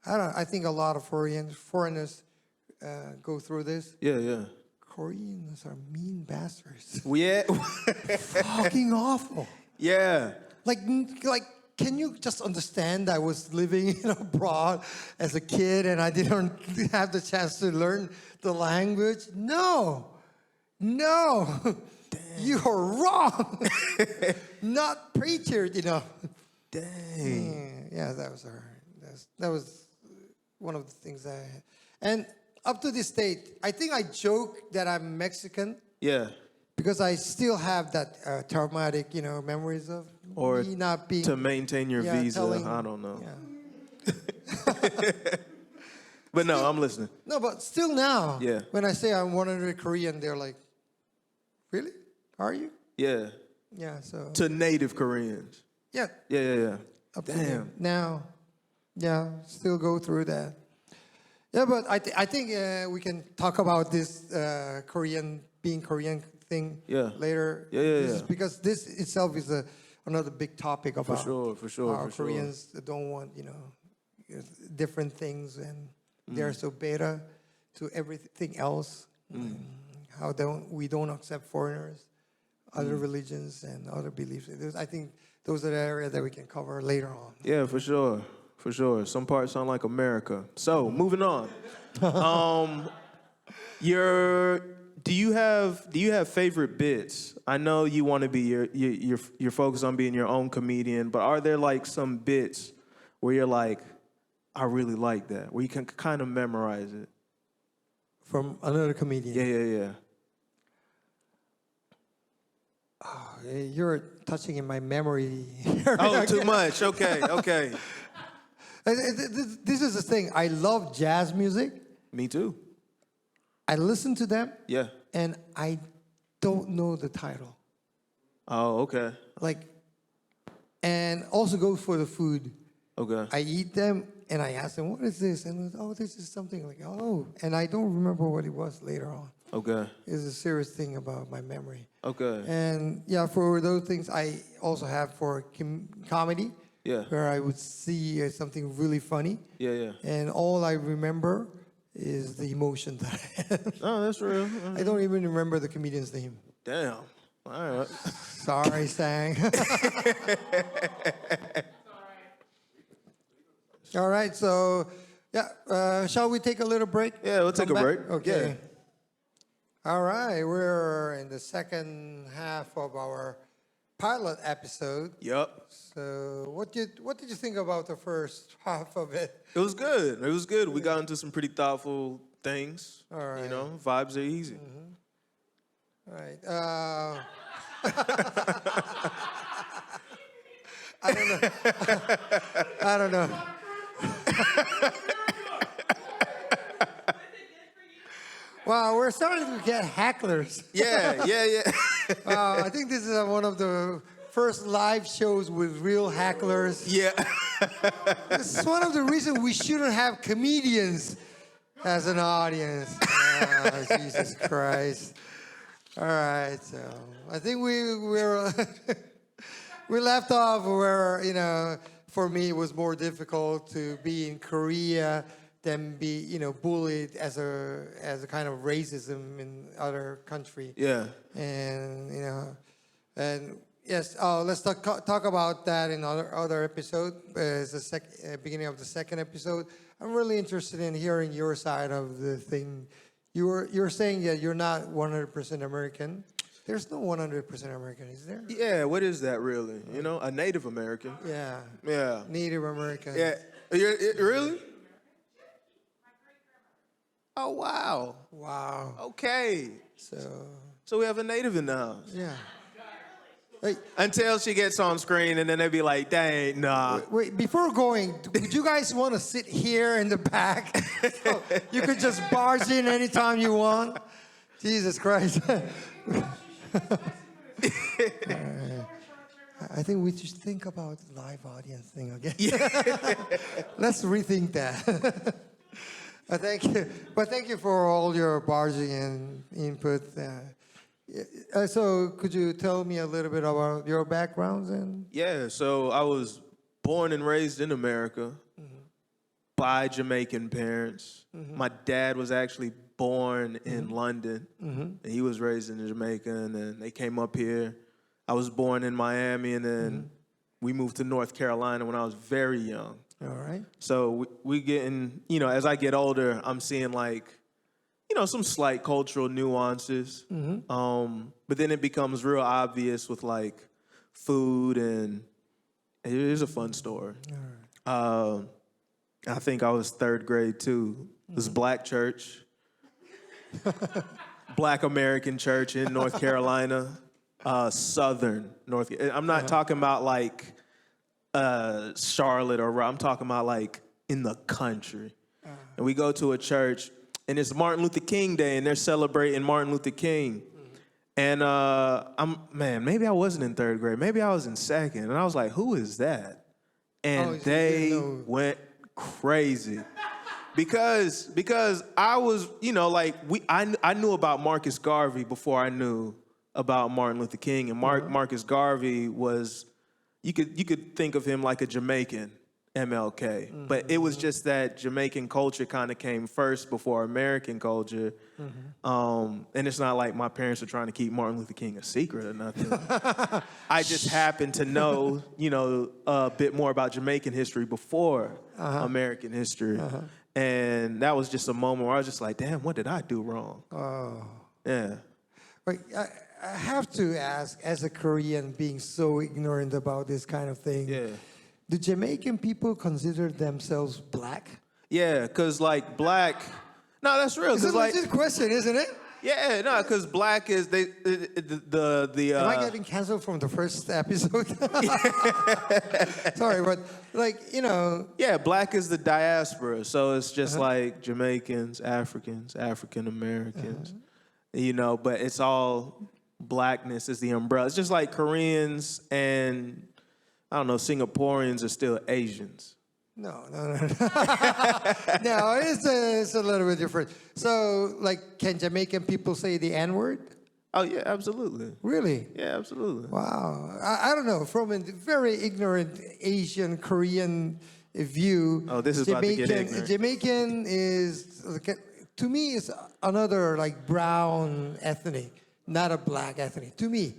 Speaker 2: I think a lot of foreigners go through this.
Speaker 1: Yeah.
Speaker 2: Koreans are mean bastards.
Speaker 1: Yeah.
Speaker 2: Fucking awful.
Speaker 1: Yeah.
Speaker 2: Like, can you just understand I was living abroad as a kid and I didn't have the chance to learn the language? No. You are wrong. Not prepared enough.
Speaker 1: Dang.
Speaker 2: Yeah, that was hard. That was one of the things I had. And up to this date, I think I joke that I'm Mexican.
Speaker 1: Yeah.
Speaker 2: Because I still have that traumatic, memories of me not being...
Speaker 1: To maintain your visa, I don't know. But no, I'm listening.
Speaker 2: No, but still now,
Speaker 1: Yeah.
Speaker 2: when I say I'm 100 Korean, they're like, really? Are you?
Speaker 1: Yeah.
Speaker 2: Yeah, so...
Speaker 1: To native Koreans.
Speaker 2: Yeah.
Speaker 1: Yeah.
Speaker 2: Up to
Speaker 1: Damn.
Speaker 2: now, still go through that. Yeah, but I think we can talk about this being Korean thing later.
Speaker 1: Yeah.
Speaker 2: Because this itself is another big topic about
Speaker 1: For sure.
Speaker 2: how Koreans don't want, different things, and they're so beta to everything else. How we don't accept foreigners, other religions, and other beliefs. I think those are the areas that we can cover later on.
Speaker 1: Yeah, for sure. Some parts sound like America. So, moving on. Do you have favorite bits? I know you want to be you're focused on being your own comedian, but are there like some bits where you're like, I really like that, where you can kind of memorize it?
Speaker 2: From another comedian.
Speaker 1: Yeah.
Speaker 2: You're touching in my memory.
Speaker 1: Oh, too much. Okay, okay.
Speaker 2: This is the thing. I love jazz music.
Speaker 1: Me too.
Speaker 2: I listen to them,
Speaker 1: Yeah.
Speaker 2: and I don't know the title.
Speaker 1: Oh, okay.
Speaker 2: Like, and also go for the food.
Speaker 1: Okay.
Speaker 2: I eat them, and I ask them, "What is this?" And oh, this is something like, oh, and I don't remember what it was later on.
Speaker 1: Okay.
Speaker 2: It's a serious thing about my memory.
Speaker 1: Okay.
Speaker 2: And yeah, for those things, I also have for comedy.
Speaker 1: Yeah.
Speaker 2: Where I would see something really funny.
Speaker 1: Yeah, yeah.
Speaker 2: And all I remember is the emotion that I had.
Speaker 1: Oh, that's real.
Speaker 2: I don't even remember the comedian's name.
Speaker 1: Damn. All right.
Speaker 2: Sorry, Sang. All right, so yeah, shall we take a little break?
Speaker 1: Yeah, we'll take
Speaker 2: Come
Speaker 1: a
Speaker 2: back?
Speaker 1: break.
Speaker 2: Okay.
Speaker 1: Yeah.
Speaker 2: All right, we're in the second half of our pilot episode.
Speaker 1: Yup.
Speaker 2: So what did you think about the first half of it?
Speaker 1: It was good. It was good. We got into some pretty thoughtful things.
Speaker 2: All right.
Speaker 1: You know, vibes are easy.
Speaker 2: All right. I don't know. I don't know. Wow, we're starting to get hecklers.
Speaker 1: Yeah, yeah, yeah.
Speaker 2: I think this is one of the first live shows with real hecklers.
Speaker 1: Yeah.
Speaker 2: This is one of the reasons we shouldn't have comedians as an audience. Oh, Jesus Christ. All right, so I think we're we left off where, you know, for me it was more difficult to be in Korea than be, you know, bullied as a kind of racism in other country.
Speaker 1: Yeah.
Speaker 2: And, you know, and yes, let's talk about that in other episode. It's the beginning of the second episode. I'm really interested in hearing your side of the thing. You're saying that you're not 100% American. There's no 100% American, is there?
Speaker 1: Yeah, what is that really? You know, a Native American.
Speaker 2: Yeah.
Speaker 1: Yeah.
Speaker 2: Native American.
Speaker 1: Yeah. Really? Oh, wow.
Speaker 2: Wow.
Speaker 1: Okay.
Speaker 2: So
Speaker 1: we have a native in the house.
Speaker 2: yeah. Hey,
Speaker 1: Until she gets on screen, and then they be like, dang, nah.
Speaker 2: wait, before going, would you guys want to sit here in the back? So you could just barge in anytime you want. Jesus Christ. I think we should think about the live audience thing again. Let's rethink that. Thank you. But thank you for all your barging and input. So could you tell me a little bit about your backgrounds?
Speaker 1: Yeah, so I was born and raised in America by Jamaican parents. My dad was actually born in London, and he was raised in Jamaica, and then they came up here. I was born in Miami, and then we moved to North Carolina when I was very young.
Speaker 2: All right.
Speaker 1: So we getting, you know, as I get older, I'm seeing like, you know, some slight cultural nuances. But then it becomes real obvious with like food, and it is a fun story. I think I was third grade too. It was black church, black American church in North Carolina, Southern North. I'm not talking about like Charlotte or I'm talking about like in the country. And we go to a church, and it's Martin Luther King Day, and they're celebrating Martin Luther King. And maybe I wasn't in third grade. Maybe I was in second. And I was like, who is that? And they went crazy. Because I was, you know, like I knew about Marcus Garvey before I knew about Martin Luther King. And Marcus Garvey was, you could think of him like a Jamaican MLK. But it was just that Jamaican culture kind of came first before American culture. And it's not like my parents are trying to keep Martin Luther King a secret or nothing. I just happened to know, you know, a bit more about Jamaican history before American history. And that was just a moment where I was just like, damn, what did I do wrong?
Speaker 2: Oh.
Speaker 1: Yeah.
Speaker 2: Wait, I have to ask, as a Korean being so ignorant about this kind of thing, do Jamaican people consider themselves black?
Speaker 1: Yeah, because like black, no, that's real.
Speaker 2: It's a
Speaker 1: Cause like,
Speaker 2: legit question, isn't it?
Speaker 1: Yeah, no, because black is
Speaker 2: Am I getting canceled from the first episode? Sorry, but like,
Speaker 1: yeah, black is the diaspora. So it's just like Jamaicans, Africans, African Americans, but it's all blackness is the umbrella. It's just like Koreans and I don't know, Singaporeans are still Asians.
Speaker 2: No. No, it's a little bit different. So, like, can Jamaican people say the N-word?
Speaker 1: Oh, yeah, absolutely.
Speaker 2: Really?
Speaker 1: Yeah, absolutely.
Speaker 2: Wow. I don't know. From a very ignorant Asian, Korean view,
Speaker 1: Oh, this is about to get ignorant.
Speaker 2: Jamaican is, to me, is another, like, brown ethnic, not a black ethnic. To me.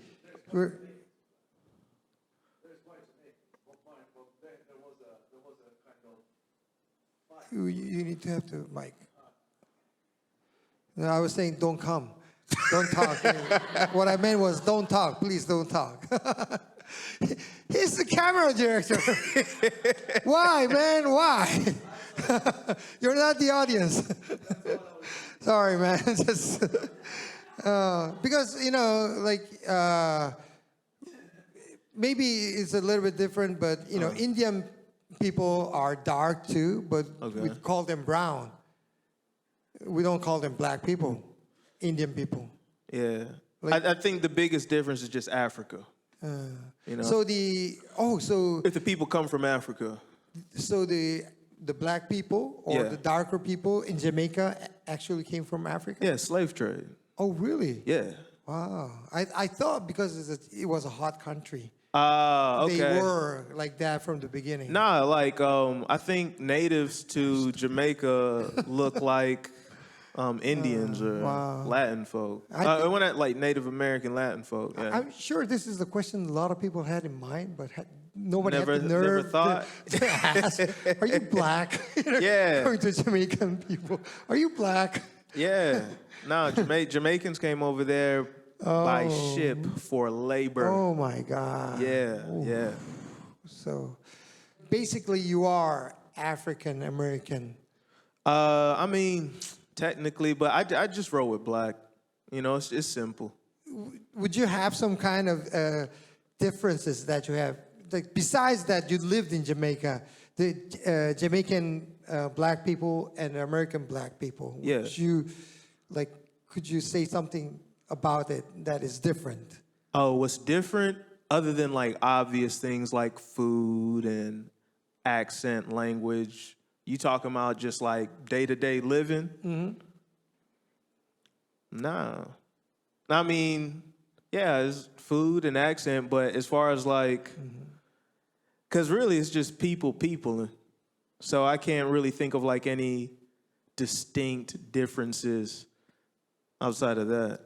Speaker 2: You need to have the mic. No, I was saying don't come. Don't talk. What I meant was don't talk. Please don't talk. He's the camera director. Why, man? Why? You're not the audience. Sorry, man. Just because, maybe it's a little bit different, but, Indian people are dark too, but we call them brown. We don't call them black people, Indian people.
Speaker 1: Yeah. I think the biggest difference is just Africa.
Speaker 2: So
Speaker 1: if the people come from Africa.
Speaker 2: So the black people or the darker people in Jamaica actually came from Africa?
Speaker 1: Yeah, slave trade.
Speaker 2: Oh, really?
Speaker 1: Yeah.
Speaker 2: Wow. I thought because it was a hot country.
Speaker 1: Okay.
Speaker 2: They were like that from the beginning.
Speaker 1: Nah, like I think natives to Jamaica look like Indians or Latin folk. When like Native American Latin folk. Yeah.
Speaker 2: I'm sure this is the question a lot of people had in mind, but nobody had the
Speaker 1: Never
Speaker 2: nerve
Speaker 1: thought.
Speaker 2: to ask, are you black?
Speaker 1: Yeah.
Speaker 2: Going to Jamaican people. Are you black?
Speaker 1: Yeah. No, Jamaicans came over there by ship for labor.
Speaker 2: Oh, my God.
Speaker 1: Yeah, yeah.
Speaker 2: So basically you are African American.
Speaker 1: I mean, technically, but I just roll with black. It's simple.
Speaker 2: Would you have some kind of differences that you have? Like besides that, you lived in Jamaica, the Jamaican black people and American black people.
Speaker 1: Yeah.
Speaker 2: Could you say something about it that is different?
Speaker 1: Oh, what's different other than like obvious things like food and accent, language? You talking about just like day-to-day living? Mm-hmm. No. I mean, yeah, it's food and accent, but as far as like, because really it's just people. So I can't really think of like any distinct differences outside of that.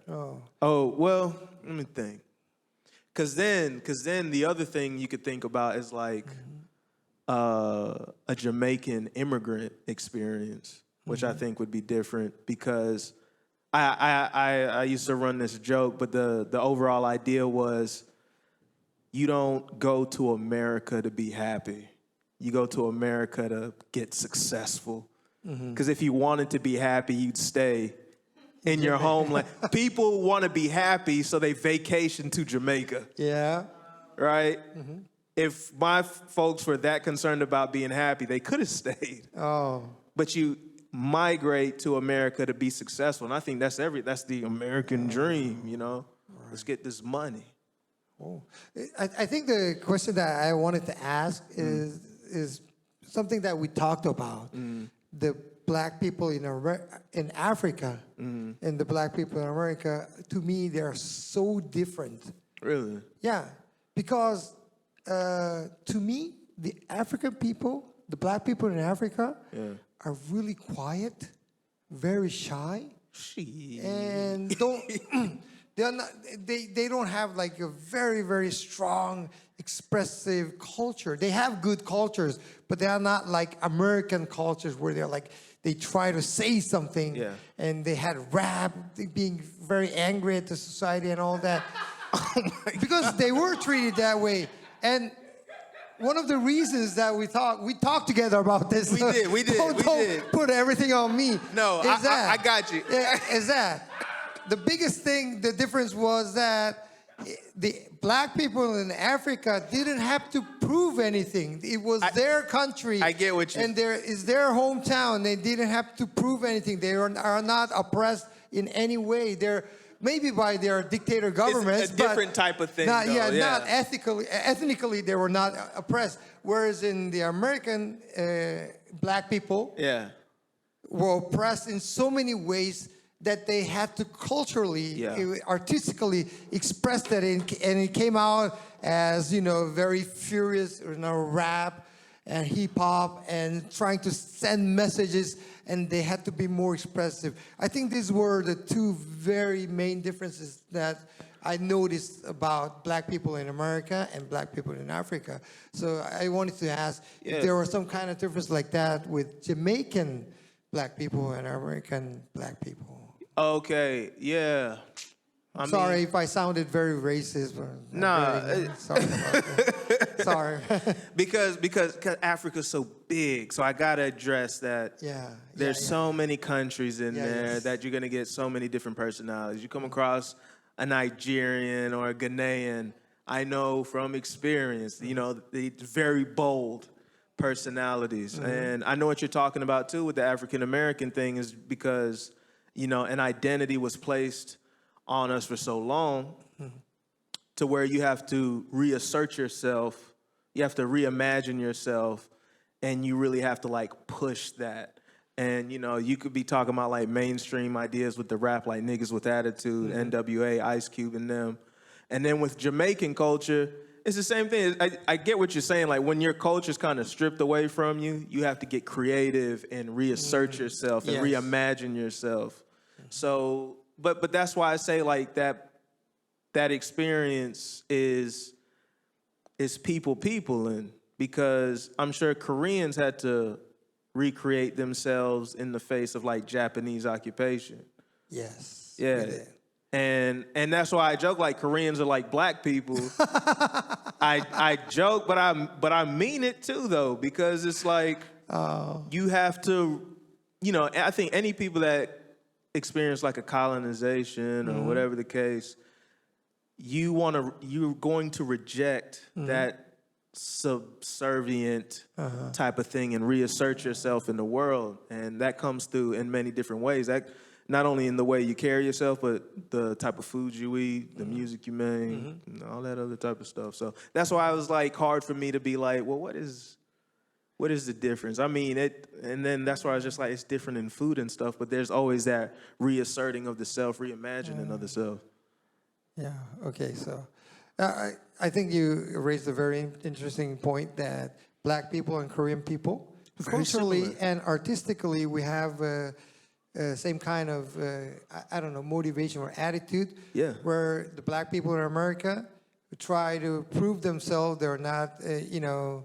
Speaker 1: Oh, well, let me think. Because then the other thing you could think about is like a Jamaican immigrant experience, which I think would be different because I used to run this joke, but the overall idea was you don't go to America to be happy. You go to America to get successful. Because if you wanted to be happy, you'd stay in your homeland. People want to be happy, so they vacation to Jamaica.
Speaker 2: Yeah.
Speaker 1: Right? If my folks were that concerned about being happy, they could have stayed.
Speaker 2: Oh.
Speaker 1: But you migrate to America to be successful. And I think that's the American dream, Right. Let's get this money.
Speaker 2: Oh. I think the question that I wanted to ask is something that we talked about. The black people in Africa and the black people in America, to me, they are so different.
Speaker 1: Really?
Speaker 2: Yeah, because to me, the African people, the black people in Africa, are really quiet, very shy, and they don't have like a very, very strong, expressive culture. They have good cultures, but they are not like American cultures where they're like, they try to say something, and they had rap, being very angry at the society and all that. Because they were treated that way. And one of the reasons that we talked together about this.
Speaker 1: We did.
Speaker 2: Don't put everything on me.
Speaker 1: No, I got you.
Speaker 2: Is that the biggest thing, the difference was that the black people in Africa didn't have to prove anything. It was their country.
Speaker 1: I get what you...
Speaker 2: And it's their hometown. They didn't have to prove anything. They are not oppressed in any way. They're maybe by their dictator governments.
Speaker 1: It's a different type of thing,
Speaker 2: not,
Speaker 1: though.
Speaker 2: Not ethnically, they were not oppressed. Whereas in the American black people were oppressed in so many ways that they had to culturally, artistically express that, and it came out as, very furious, rap and hip hop and trying to send messages, and they had to be more expressive. I think these were the two very main differences that I noticed about black people in America and black people in Africa. So I wanted to ask if there was some kind of difference like that with Jamaican black people and American black people.
Speaker 1: Okay, yeah.
Speaker 2: Sorry if I sounded very racist. But sorry about that. Sorry.
Speaker 1: because Africa's so big, so I gotta address that. There's so many countries in there that you're gonna get so many different personalities. You come across a Nigerian or a Ghanaian, I know from experience, the very bold personalities. And I know what you're talking about too with the African American thing is because an identity was placed on us for so long to where you have to reassert yourself, you have to reimagine yourself, and you really have to push that. And you could be talking about mainstream ideas with the rap, like Niggas with Attitude, NWA, Ice Cube and them. And then with Jamaican culture, it's the same thing. I get what you're saying. Like when your culture's kind of stripped away from you, you have to get creative and reassert yourself and reimagine yourself. So, but that's why I say that experience is peopling, because I'm sure Koreans had to recreate themselves in the face of Japanese occupation.
Speaker 2: Yes.
Speaker 1: Yeah. And that's why I joke Koreans are like black people. I joke, but I mean it too though, because it's you have to, I think any people that experience a colonization or whatever the case, you're going to reject that subservient type of thing and reassert yourself in the world, and that comes through in many different ways. That not only in the way you carry yourself, but the type of food you eat, the music you make, and all that other type of stuff. So that's why it was hard for me to be well, what is the difference? I mean, and then that's why I was just it's different in food and stuff, but there's always that reasserting of the self, reimagining of the self.
Speaker 2: Yeah, okay, so I think you raised a very interesting point that black people and Korean people, culturally and artistically, we have same kind of, motivation or attitude. Yeah. Where the black people in America try to prove themselves. They're not, a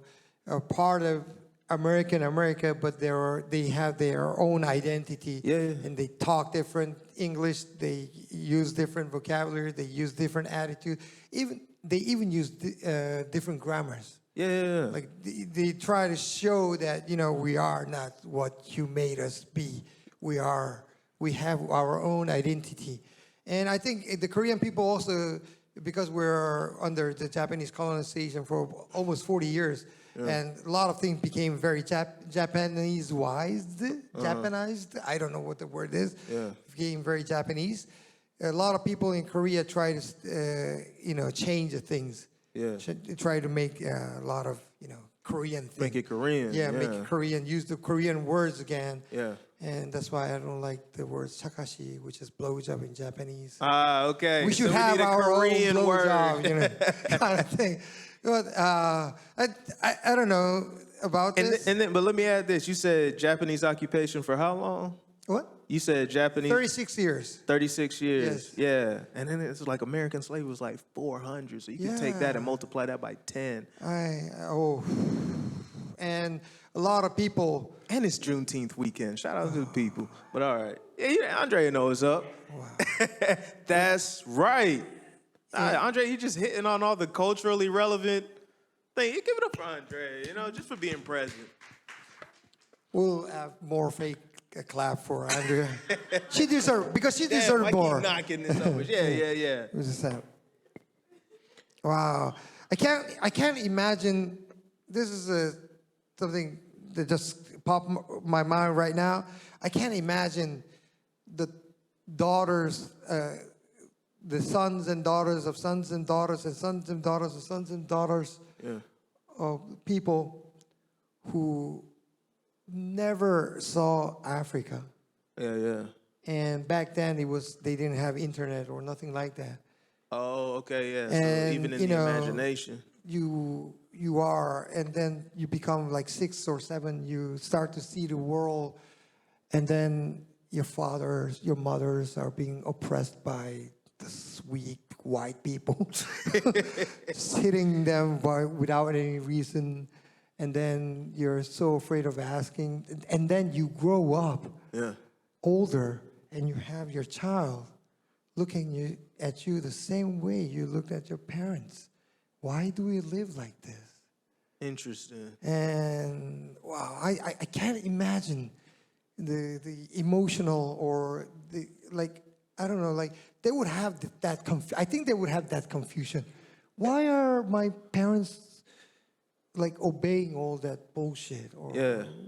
Speaker 2: part of America, but they have their own identity. Yeah. And they talk different English. They use different vocabulary. They use different attitude. They even use different grammars. Yeah. They try to show that, we are not what you made us be. We have our own identity. And I think the Korean people also, because we're under the Japanese colonization for almost 40 years, and a lot of things became very Japanese-wized, Japanized. I don't know what the word is. Yeah. Became very Japanese. A lot of people in Korea try to, change the things. Yeah. Try to make a lot of, Korean things.
Speaker 1: Make it Korean.
Speaker 2: Yeah, make it Korean. Use the Korean words again. Yeah. And that's why I don't like the word chakashi, which is blowjob in Japanese.
Speaker 1: Okay.
Speaker 2: We should have our Korean own blowjob, kind of thing. But I don't know about this.
Speaker 1: But let me add this. You said Japanese occupation for how long?
Speaker 2: What?
Speaker 1: You said Japanese...
Speaker 2: 36 years.
Speaker 1: 36 years. Yes. Yeah. And then it's American slavery was 400. So you can take that and multiply that by 10.
Speaker 2: And a lot of people...
Speaker 1: And it's Juneteenth weekend. Shout out to the people. But all right. Yeah, Andre knows up. Wow. That's right. Andre, he just hitting on all the culturally relevant things. Give it up for Andre, just for being present.
Speaker 2: We'll have more fake a clap for Andrea. She deserved, because she
Speaker 1: Damn,
Speaker 2: deserved
Speaker 1: I keep
Speaker 2: more.
Speaker 1: knocking this over. Yeah.
Speaker 2: It was just that. Wow. I can't imagine. This is something that just popped my mind right now. I can't imagine the daughters, the sons and daughters of sons and daughters and sons and daughters of sons and daughters of people who never saw Africa.
Speaker 1: Yeah.
Speaker 2: And back then they didn't have internet or nothing like that.
Speaker 1: Oh, okay, yeah. So
Speaker 2: And,
Speaker 1: even in
Speaker 2: you
Speaker 1: the
Speaker 2: know,
Speaker 1: imagination.
Speaker 2: You are, and then you become like 6 or 7, you start to see the world, and then your fathers, your mothers are being oppressed by the sweet white people, just hitting them without any reason, and then you're so afraid of asking, and then you grow up older, and you have your child looking at you the same way you looked at your parents. Why do we live like this?
Speaker 1: Interesting.
Speaker 2: And wow, I can't imagine the emotional or the, like, I don't know, like they would have I think they would have that confusion. Why are my parents like obeying all that bullshit? Or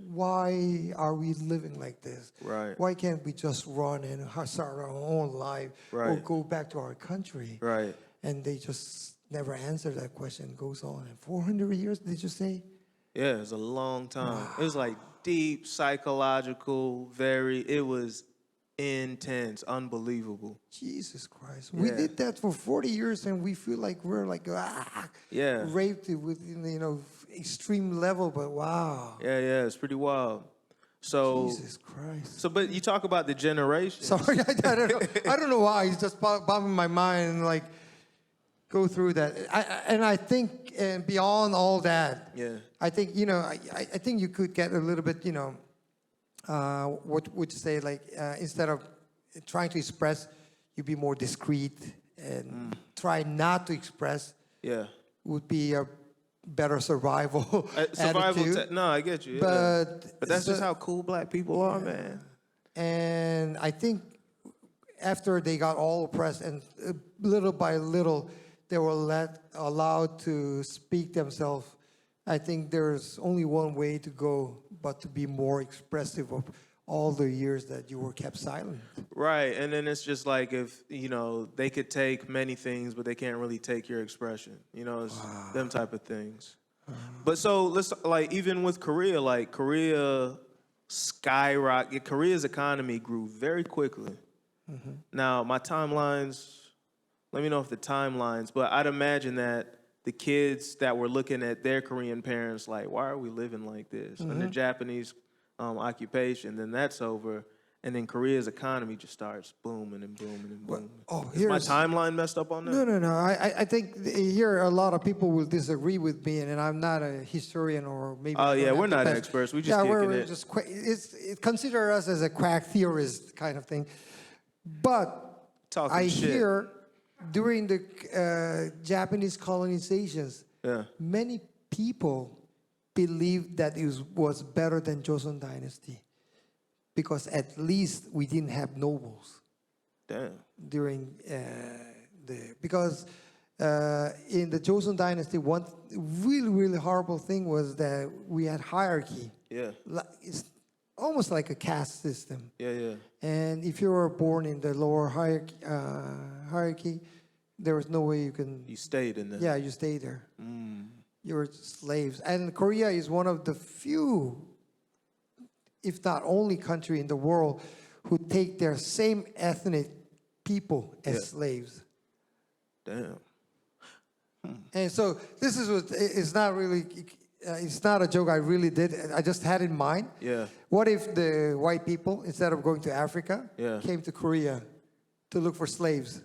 Speaker 2: why are we living like this?
Speaker 1: Right.
Speaker 2: Why can't we just run and start our own life or go back to our country?
Speaker 1: Right.
Speaker 2: And they just never answer that question. Goes on. And 400 years, did you say?
Speaker 1: Yeah, it's a long time. It was like deep, psychological, it was intense, unbelievable.
Speaker 2: Jesus Christ. We did that for 40 years and we feel like we're like, raped with, extreme level, but wow.
Speaker 1: Yeah, it's pretty wild. So,
Speaker 2: Jesus Christ.
Speaker 1: So, but you talk about the generation.
Speaker 2: Sorry, I don't know. I don't know why. It's just bombing my mind and like, go through that. I think, and beyond all that, I think, I think you could get a little bit, what would you say, like, instead of trying to express, you be more discreet and try not to express. Would be a better survival attitude.
Speaker 1: No, I get you. But that's just how cool black people are, man.
Speaker 2: And I think after they got all oppressed and little by little, they were allowed to speak themselves. I think there's only one way to go, but to be more expressive of all the years that you were kept silent.
Speaker 1: Right, and then it's just like if, they could take many things, but they can't really take your expression. It's them type of things. But so let's, like, even with Korea, like Korea skyrocketed. Korea's economy grew very quickly. Now, my timelines, let me know if the timelines, but I'd imagine that the kids that were looking at their Korean parents like, why are we living like this? And the Japanese occupation, then that's over. And then Korea's economy just starts booming and booming and booming. Is my timeline messed up on that?
Speaker 2: No. I think here a lot a lot of people will disagree with me, and I'm not a historian or maybe.
Speaker 1: Oh, yeah, we're not experts. We just kicking
Speaker 2: we're
Speaker 1: it.
Speaker 2: just consider us as a quack theorist kind of thing. But
Speaker 1: Talking shit.
Speaker 2: hear during the Japanese colonizations, many people believed that it was better than Joseon Dynasty. Because at least we didn't have nobles.
Speaker 1: Damn.
Speaker 2: During because in the Joseon Dynasty, one really, really horrible thing was that we had hierarchy.
Speaker 1: Yeah.
Speaker 2: It's almost like a caste system.
Speaker 1: Yeah.
Speaker 2: And if you were born in the lower hierarchy, there was no way you can.
Speaker 1: You stayed in there.
Speaker 2: Yeah, you stayed there. You were slaves. And Korea is one of the few, if not only country in the world, who take their same ethnic people as slaves.
Speaker 1: Damn.
Speaker 2: And so this is what, it's not really, it's not a joke I really did. I just had in mind.
Speaker 1: Yeah.
Speaker 2: What if the white people, instead of going to Africa, came to Korea to look for slaves?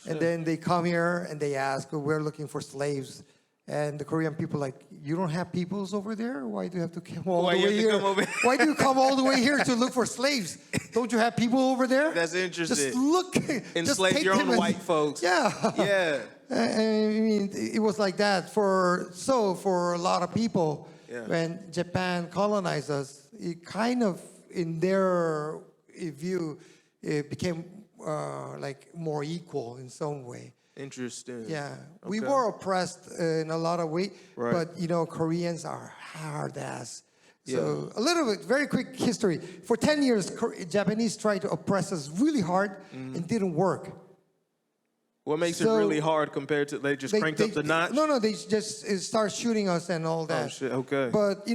Speaker 2: And then they come here and they ask, we're looking for slaves. And the Korean people like, you don't have peoples over there? Why do you have to come all the way here? Why do you come all the way here to look for slaves? Don't you have people over there?
Speaker 1: That's interesting.
Speaker 2: Just look.
Speaker 1: Enslave your own white folks.
Speaker 2: Yeah.
Speaker 1: Yeah.
Speaker 2: I mean, it was like that for a lot of people.
Speaker 1: Yeah.
Speaker 2: When Japan colonized us, it kind of in their view, it became like more equal in some way.
Speaker 1: Interesting.
Speaker 2: Yeah, we
Speaker 1: Okay.
Speaker 2: were oppressed in a lot of ways,
Speaker 1: Right.
Speaker 2: but Koreans are hard ass. So
Speaker 1: Yeah.
Speaker 2: a little bit, very quick history. For 10 years, Japanese tried to oppress us really hard and didn't work.
Speaker 3: Mm-hmm.
Speaker 1: What makes it
Speaker 2: So
Speaker 1: really hard compared to they just cranked up the notch?
Speaker 2: No, they just start shooting us and all that.
Speaker 1: Oh shit. Okay.
Speaker 2: But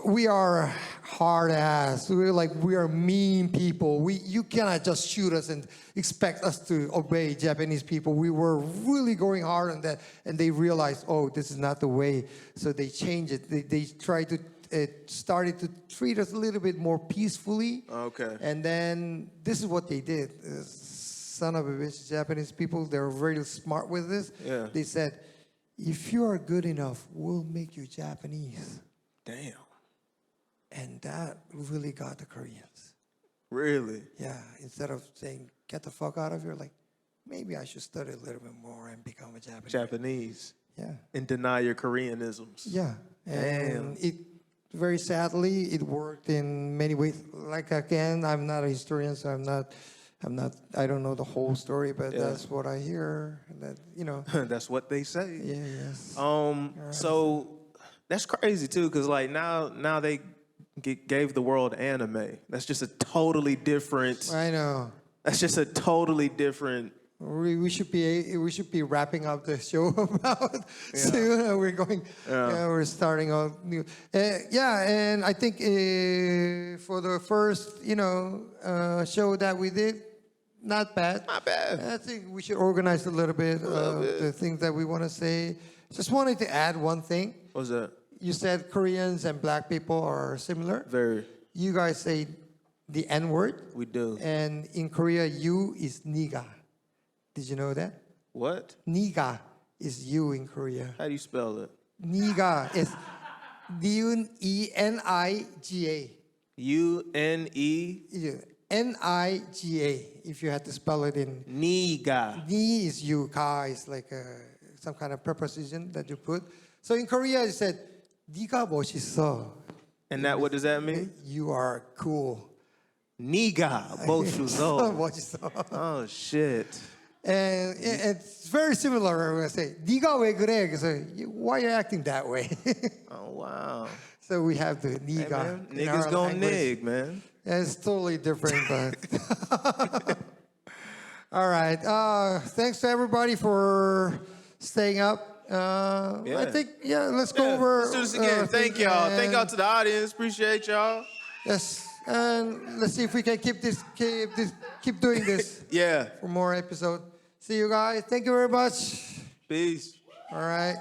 Speaker 2: we are hard ass. We are mean people. You cannot just shoot us and expect us to obey Japanese people. We were really going hard on that, and they realized, oh, this is not the way. So they changed it. They tried to started to treat us a little bit more peacefully.
Speaker 1: Okay.
Speaker 2: And then this is what they did. Son of a bitch, Japanese people, they're very smart with this.
Speaker 1: Yeah.
Speaker 2: They said, if you are good enough, we'll make you Japanese.
Speaker 1: Damn.
Speaker 2: And that really got the Koreans.
Speaker 1: Really?
Speaker 2: Yeah, instead of saying, get the fuck out of here, like, maybe I should study a little bit more and become a Japanese.
Speaker 1: Japanese.
Speaker 2: Yeah.
Speaker 1: And deny your Koreanisms.
Speaker 2: Yeah. And it, very sadly, it worked in many ways. Like, again, I'm not a historian, so I don't know the whole story, but that's what I hear. That,
Speaker 1: That's what they say.
Speaker 2: Yeah, yes.
Speaker 1: So that's crazy too, because like now they gave the world anime. That's just a totally different.
Speaker 2: I know.
Speaker 1: That's just a totally different.
Speaker 2: We should be wrapping up the show about soon. We're going. We're starting out new. And I think for the first show that we did, not bad.
Speaker 1: Not bad.
Speaker 2: I think we should organize a little bit the things that we want to say. Just wanted to add one thing.
Speaker 1: What's that?
Speaker 2: You said Koreans and black people are similar.
Speaker 1: Very.
Speaker 2: You guys say the N word.
Speaker 1: We do.
Speaker 2: And in Korea, you is niga. Did you know that?
Speaker 1: What?
Speaker 2: Niga is you in Korea.
Speaker 1: How do you spell it?
Speaker 2: Niga is Niga.
Speaker 1: U-N-E.
Speaker 2: Niga. If you had to spell it in.
Speaker 1: Niga.
Speaker 2: Ni is you. Ka is like some kind of preposition that you put. So in Korea, you said 니가 멋있어.
Speaker 1: And that, what does that mean?
Speaker 2: You are cool.
Speaker 1: Niga. 멋있어.
Speaker 2: 멋있어.
Speaker 1: Oh shit.
Speaker 2: And it's very similar when I say 네가 왜 그래? So why are you acting that way?
Speaker 1: Oh wow.
Speaker 2: So we have the
Speaker 1: Hey,
Speaker 2: niga.
Speaker 1: man,
Speaker 2: in
Speaker 1: niggas
Speaker 2: our
Speaker 1: gonna
Speaker 2: language.
Speaker 1: nig, man.
Speaker 2: It's totally different, but all right. Thanks to everybody for staying up. I think let's go over.
Speaker 1: Let's do this again. Thank y'all. Thank y'all to the audience. Appreciate y'all.
Speaker 2: Yes, and let's see if we can keep doing this
Speaker 1: Yeah.
Speaker 2: for more episodes. See you guys. Thank you very much.
Speaker 1: Peace.
Speaker 2: All right.